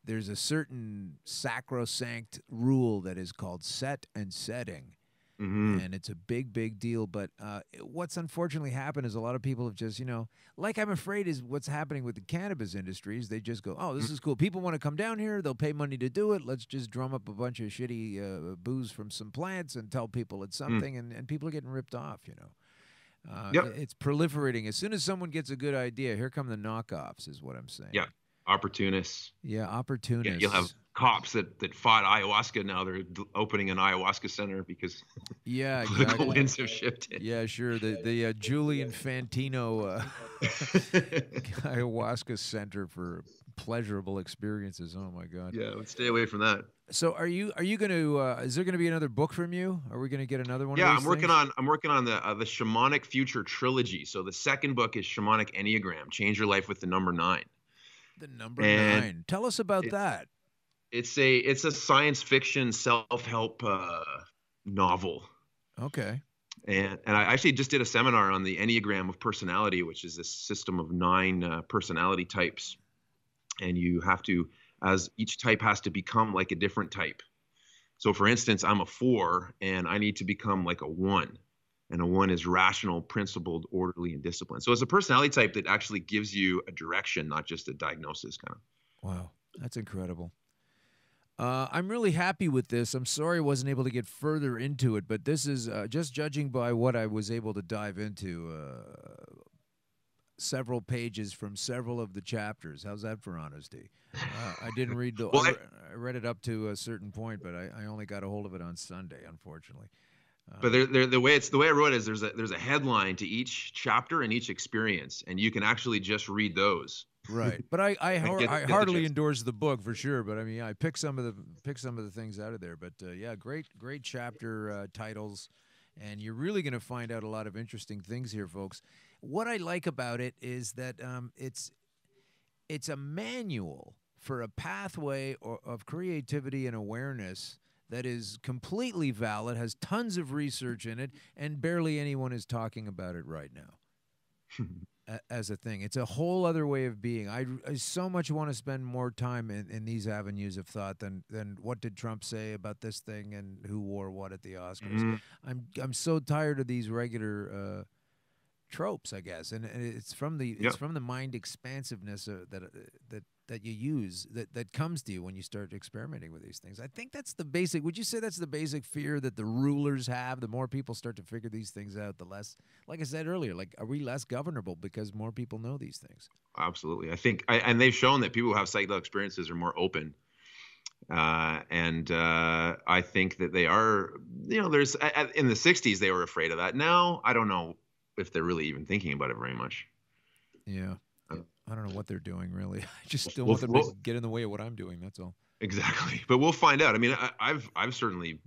there's a certain sacrosanct rule that is called set and setting. And it's a big deal. But what's unfortunately happened is a lot of people have just, like I'm afraid is what's happening with the cannabis industries. They just go, oh, this is cool. People want to come down here. They'll pay money to do it. Let's just drum up a bunch of shitty booze from some plants and tell people it's something. And people are getting ripped off, It's proliferating. As soon as someone gets a good idea, here come the knockoffs is what I'm saying. Yeah. Opportunists. Yeah, opportunists. Yeah, you'll have cops that fought ayahuasca. Now they're opening an ayahuasca center because political winds have shifted. Yeah, sure. The Julian Fantino ayahuasca center for pleasurable experiences. Oh my God. Yeah, let's stay away from that. So are you going to? Is there going to be another book from you? Are we going to get another one? Yeah, of these I'm working on the Shamanic Future trilogy. So the second book is Shamanic Enneagram: Change Your Life with the Number 9. The number 9. Tell us about that. It's a science fiction self-help novel. Okay. And I actually just did a seminar on the Enneagram of personality, which is this system of 9 personality types. And you have to, as each type has to become like a different type. So for instance, I'm a 4 and I need to become like a 1. And a 1 is rational, principled, orderly, and disciplined. So it's a personality type that actually gives you a direction, not just a diagnosis kind of. Wow, that's incredible. I'm really happy with this. I'm sorry I wasn't able to get further into it, but this is just judging by what I was able to dive into, several pages from several of the chapters. How's that for honesty? I didn't read I read it up to a certain point, but I only got a hold of it on Sunday, unfortunately. But the way I wrote it is there's a headline to each chapter and each experience, and you can actually just read those. Right, but I heartily endorse the book for sure. But I mean, I picked some of the things out of there. But yeah, great chapter titles, and you're really going to find out a lot of interesting things here, folks. What I like about it is that it's a manual for a pathway of creativity and awareness that is completely valid, has tons of research in it, and barely anyone is talking about it right now as a thing. It's a whole other way of being. I so much want to spend more time in these avenues of thought than what did Trump say about this thing and who wore what at the Oscars. I'm so tired of these regular tropes, I guess, and it's from the mind expansiveness that you use that comes to you when you start experimenting with these things. I think that's the basic. Would you say that's the basic fear that the rulers have? The more people start to figure these things out, the less, like I said earlier, are we less governable because more people know these things? Absolutely. I think, and they've shown that people who have psychedelic experiences are more open. And I think that they are, there's in the 60s, they were afraid of that. Now, I don't know if they're really even thinking about it very much. Yeah. I don't know what they're doing, really. I just don't want them to get in the way of what I'm doing. That's all. Exactly. But we'll find out. I mean, I've certainly,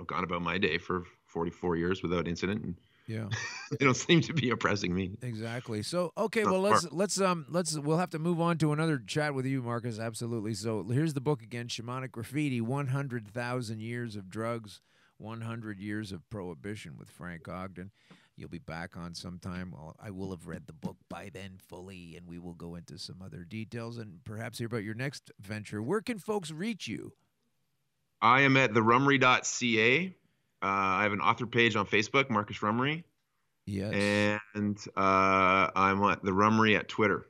gone about my day for 44 years without incident. And yeah. They don't seem to be oppressing me. Exactly. So, okay, well, we'll have to move on to another chat with you, Marcus. Absolutely. So here's the book again, Shamanic Graffiti, 100,000 Years of Drugs, 100 Years of Prohibition with Frank Ogden. you'll be back on sometime. I will have read the book by then fully, and we will go into some other details and perhaps hear about your next venture. Where can folks reach you? I am at therummery.ca. I have an author page on Facebook, Marcus Rummery. Yes. And I'm at the Rummery at Twitter.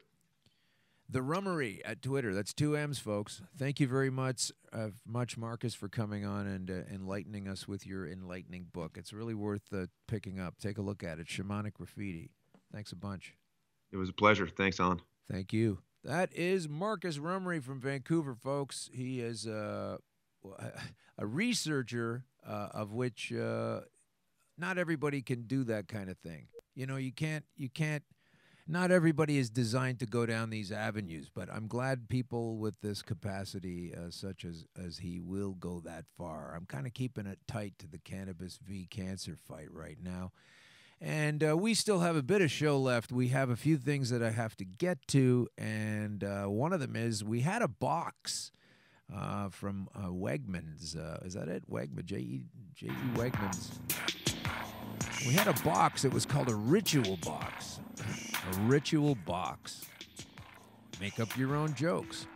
The Rummery at Twitter. That's 2 M's, folks. Thank you very much, Marcus, for coming on and enlightening us with your enlightening book. It's really worth picking up. Take a look at it. Shamanic Graffiti. Thanks a bunch. It was a pleasure. Thanks, Alan. Thank you. That is Marcus Rummery from Vancouver, folks. He is a researcher of which not everybody can do that kind of thing. You know, you can't. Not everybody is designed to go down these avenues, but I'm glad people with this capacity, such as he, will go that far. I'm kind of keeping it tight to the cannabis v. cancer fight right now. And we still have a bit of show left. We have a few things that I have to get to, and one of them is we had a box from Wegmans. Is that it? Wegman, J.E. Wegmans. We had a box that was called a ritual box. A ritual box. Make up your own jokes.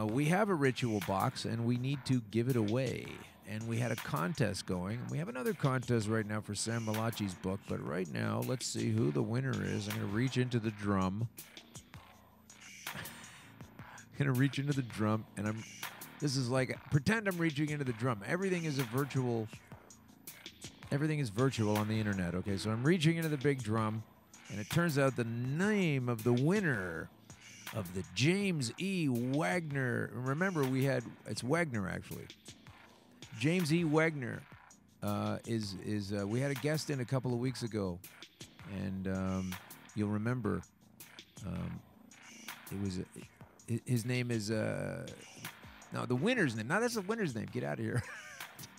We have a ritual box, and we need to give it away. And we had a contest going. We have another contest right now for Sam Malachi's book, but right now, let's see who the winner is. I'm going to reach into the drum. And this is like, pretend I'm reaching into the drum. Everything is virtual on the internet, okay? So I'm reaching into the big drum, and it turns out the name of the winner of the James E. Wagner. Remember, it's Wagner, actually. James E. Wagner we had a guest in a couple of weeks ago, and you'll remember his name is the winner's name. No, that's the winner's name. Get out of here.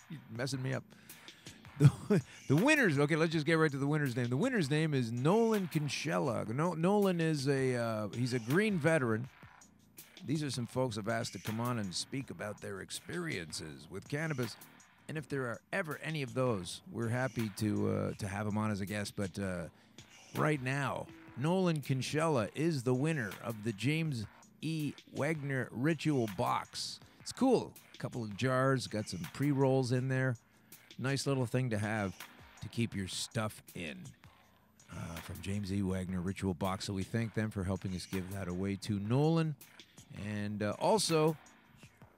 You're messing me up. The winners. Okay, let's just get right to the winner's name. The winner's name is Nolan Kinshella. Nolan is he's a green veteran. These are some folks I've asked to come on and speak about their experiences with cannabis. And if there are ever any of those, we're happy to have them on as a guest. But right now, Nolan Kinshella is the winner of the James E. Wagner Ritual Box. It's cool. A couple of jars, got some pre-rolls in there. Nice little thing to have to keep your stuff in. From James E. Wagner Ritual Box. So we thank them for helping us give that away to Nolan. And also,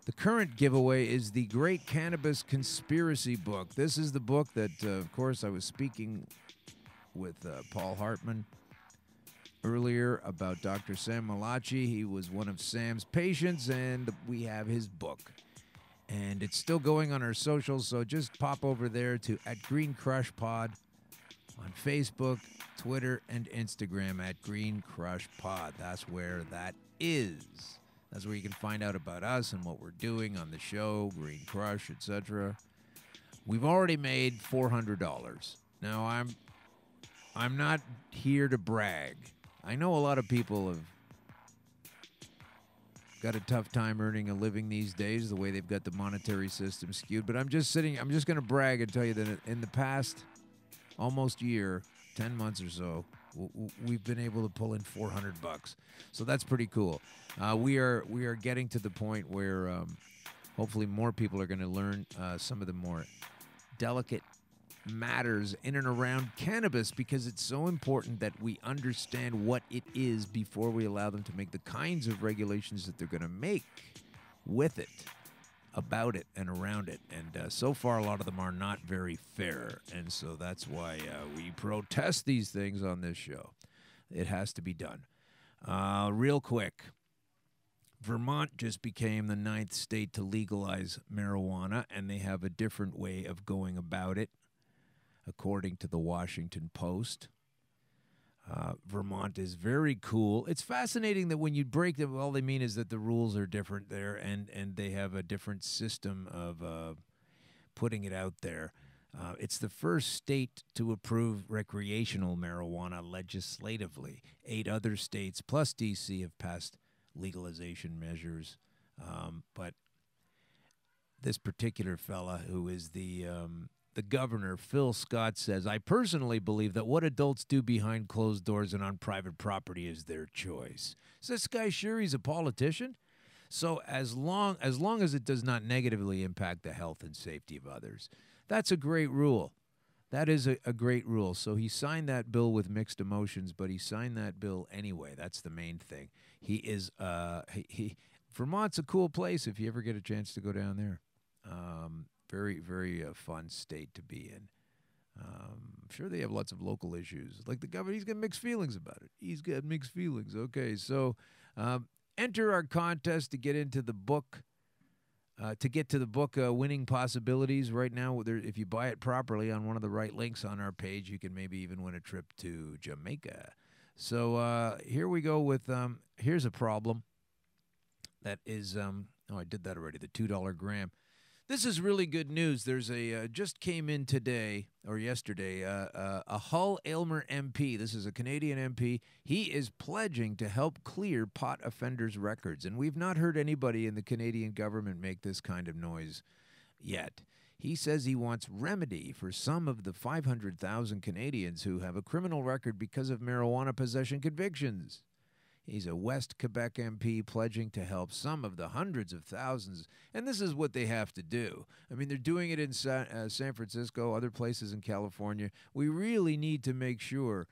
the current giveaway is the Great Cannabis Conspiracy book. This is the book that, of course, I was speaking with Paul Hartman earlier about Dr. Sam Malachi. He was one of Sam's patients, and we have his book. And it's still going on our socials, so just pop over there to @GreenCrushPod on Facebook, Twitter, and Instagram @GreenCrushPod. That's where that is. That's where you can find out about us and what we're doing on the show, Green Crush, etc. We've already made $400. Now, I'm not here to brag. I know a lot of people have got a tough time earning a living these days, the way they've got the monetary system skewed. But I'm just going to brag and tell you that in the past almost year, 10 months or so, we've been able to pull in $400. So that's pretty cool. We are getting to the point where hopefully more people are going to learn some of the more delicate matters in and around cannabis, because it's so important that we understand what it is before we allow them to make the kinds of regulations that they're going to make with it, about it, and around it. And so far, a lot of them are not very fair. And so that's why we protest these things on this show. It has to be done. Real quick, Vermont just became the 9th state to legalize marijuana, and they have a different way of going about it, according to the Washington Post. Vermont is very cool. It's fascinating that when you break them, all they mean is that the rules are different there, and they have a different system of putting it out there. It's the first state to approve recreational marijuana legislatively. 8 other states, plus D.C., have passed legalization measures. But this particular fella, who is the the governor, Phil Scott, says, "I personally believe that what adults do behind closed doors and on private property is their choice." Is this guy sure he's a politician? So as long as it does not negatively impact the health and safety of others, that's a great rule. That is a great rule. So he signed that bill with mixed emotions, but he signed that bill anyway. That's the main thing. He is Vermont's a cool place if you ever get a chance to go down there. Very, very fun state to be in. I'm sure they have lots of local issues. Like the governor, he's got mixed feelings about it. He's got mixed feelings. Okay, so enter our contest to get into the book. To get to the book winning possibilities right now, if you buy it properly on one of the right links on our page, you can maybe even win a trip to Jamaica. So here we go with, here's a problem that is, I did that already, the $2 gram. This is really good news. There's just came in today or yesterday, a Hull Aylmer MP. This is a Canadian MP. He is pledging to help clear pot offenders' records. And we've not heard anybody in the Canadian government make this kind of noise yet. He says he wants remedy for some of the 500,000 Canadians who have a criminal record because of marijuana possession convictions. He's a West Quebec MP pledging to help some of the hundreds of thousands. And this is what they have to do. I mean, they're doing it in San Francisco, other places in California. We really need to make sure,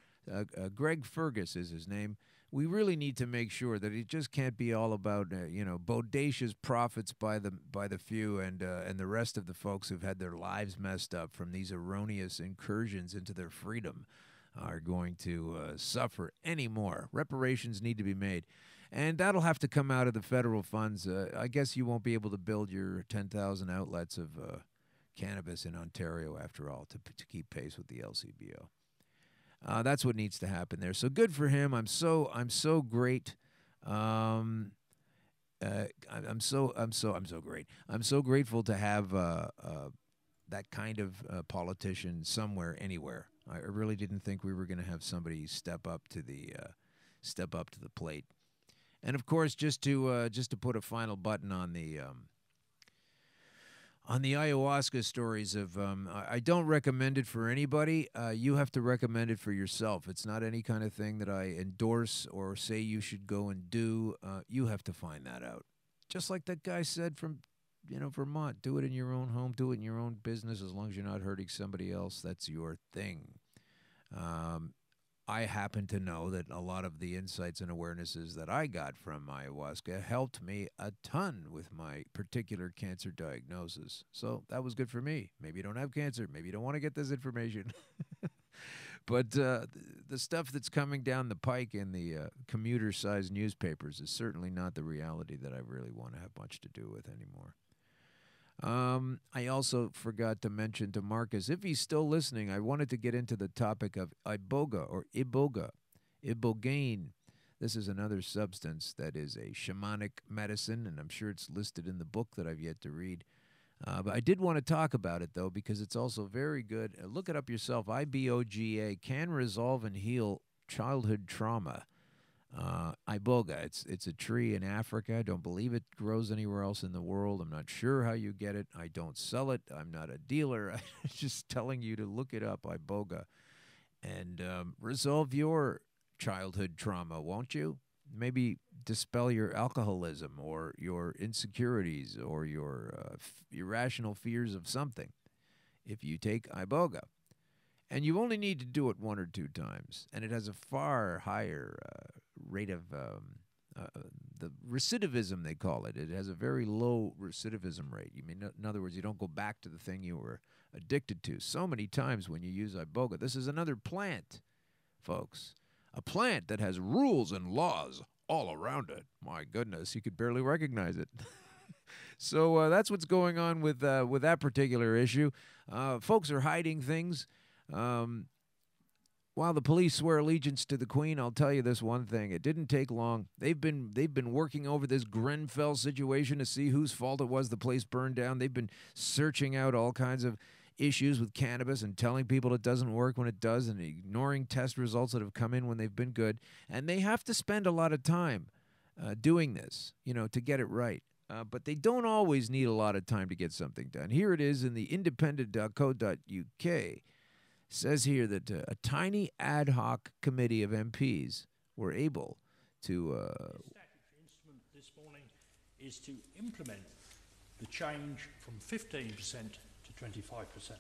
Greg Fergus is his name, we really need to make sure that it just can't be all about, bodacious profits by the few and the rest of the folks who've had their lives messed up from these erroneous incursions into their freedom are going to suffer anymore. Reparations need to be made. And that'll have to come out of the federal funds. I guess you won't be able to build your 10,000 outlets of cannabis in Ontario, after all, to keep pace with the LCBO. That's what needs to happen there. So good for him. I'm so great. I'm so great. I'm so grateful to have that kind of politician somewhere, anywhere. I really didn't think we were going to have somebody step up to the plate. And of course, just to put a final button on the ayahuasca stories of, I don't recommend it for anybody. You have to recommend it for yourself. It's not any kind of thing that I endorse or say you should go and do. You have to find that out. Just like that guy said from, Vermont, do it in your own home, do it in your own business, as long as you're not hurting somebody else. That's your thing. I happen to know that a lot of the insights and awarenesses that I got from ayahuasca helped me a ton with my particular cancer diagnosis. So that was good for me. Maybe you don't have cancer. Maybe you don't want to get this information. But the stuff that's coming down the pike in the commuter-sized newspapers is certainly not the reality that I really want to have much to do with anymore. I also forgot to mention to Marcus, if he's still listening, I wanted to get into the topic of iboga or ibogaine. This is another substance that is a shamanic medicine, and I'm sure it's listed in the book that I've yet to read. But I did want to talk about it, though, because it's also very good. Look it up yourself. Iboga can resolve and heal childhood trauma. Iboga, it's a tree in Africa. I don't believe it grows anywhere else in the world. I'm not sure how you get it. I don't sell it. I'm not a dealer. I'm just telling you to look it up, Iboga, and resolve your childhood trauma, won't you? Maybe dispel your alcoholism or your insecurities or your irrational fears of something if you take Iboga. And you only need to do it 1 or 2 times. And it has a far higher rate of the recidivism, they call it. It has a very low recidivism rate. You mean, in other words, you don't go back to the thing you were addicted to so many times when you use Iboga. This is another plant, folks. A plant that has rules and laws all around it. My goodness, you could barely recognize it. So that's what's going on with that particular issue. Folks are hiding things. While the police swear allegiance to the Queen, I'll tell you this one thing. It didn't take long. They've been working over this Grenfell situation to see whose fault it was the place burned down. They've been searching out all kinds of issues with cannabis and telling people it doesn't work when it does and ignoring test results that have come in when they've been good. And they have to spend a lot of time doing this, to get it right. but they don't always need a lot of time to get something done. Here it is in the independent.co.uk. Says here that a tiny ad hoc committee of MPs were able to... The statutory instrument this morning is to implement the change from 15% to 25%.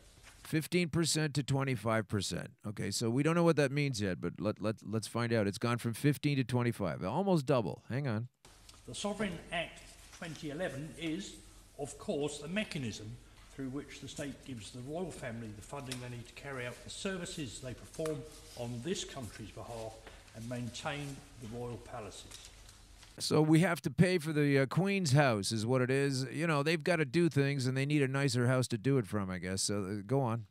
15% to 25%. Okay, so we don't know what that means yet, but let's find out. It's gone from 15 to 25, almost double. Hang on. The Sovereign Act 2011 is, of course, the mechanism through which the state gives the royal family the funding they need to carry out the services they perform on this country's behalf and maintain the royal palaces. So we have to pay for the Queen's house is what it is. You know, they've got to do things, and they need a nicer house to do it from, I guess. So go on.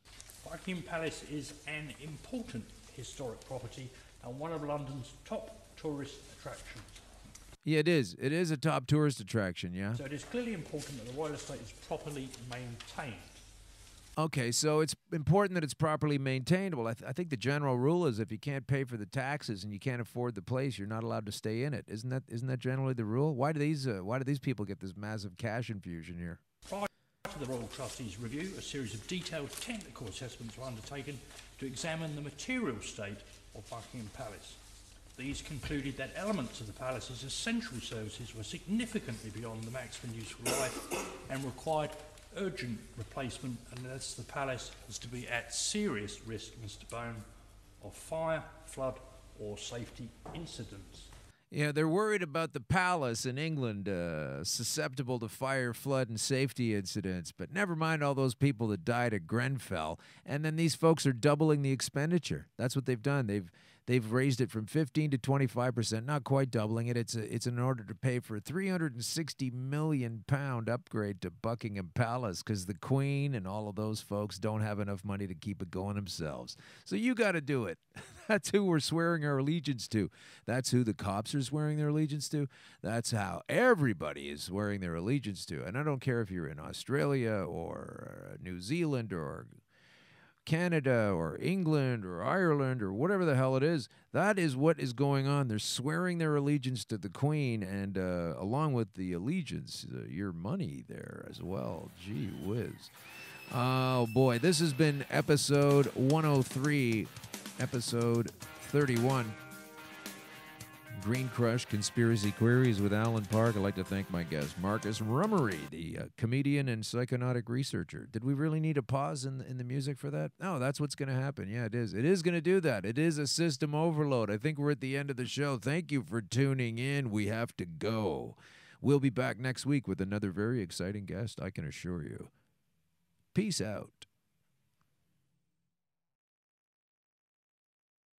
Buckingham Palace is an important historic property and one of London's top tourist attractions. Yeah, it is. It is a top tourist attraction, yeah? So it is clearly important that the royal estate is properly maintained. Okay, so it's important that it's properly maintained. Well, I think the general rule is if you can't pay for the taxes and you can't afford the place, you're not allowed to stay in it. Isn't that generally the rule? Why do these people get this massive cash infusion here? Prior to the Royal Trustees' review, a series of detailed technical assessments were undertaken to examine the material state of Buckingham Palace. These concluded that elements of the palace's essential services were significantly beyond the maximum useful life and required urgent replacement unless the palace is to be at serious risk, Mr. Bone, of fire, flood or safety incidents. Yeah, they're worried about the palace in England susceptible to fire, flood, and safety incidents. But never mind all those people that died at Grenfell. And then these folks are doubling the expenditure. That's what they've done. They've raised it from 15 to 25%, not quite doubling it. It's in order to pay for a £360 million upgrade to Buckingham Palace because the Queen and all of those folks don't have enough money to keep it going themselves. So you got to do it. That's who we're swearing our allegiance to. That's who the cops are swearing their allegiance to. That's how everybody is swearing their allegiance to. And I don't care if you're in Australia or New Zealand or Canada or England or Ireland or whatever the hell it is. That is what is going on. They're swearing their allegiance to the Queen, and along with the allegiance, your money there as well. Gee whiz. Oh, boy. This has been episode 103, episode 31. Green Crush Conspiracy Queries with Alan Park. I'd like to thank my guest, Marcus Rummery, the comedian and psychonaut researcher. Did we really need a pause in the music for that? No, that's what's going to happen. Yeah, it is. It is going to do that. It is a system overload. I think we're at the end of the show. Thank you for tuning in. We have to go. We'll be back next week with another very exciting guest, I can assure you. Peace out.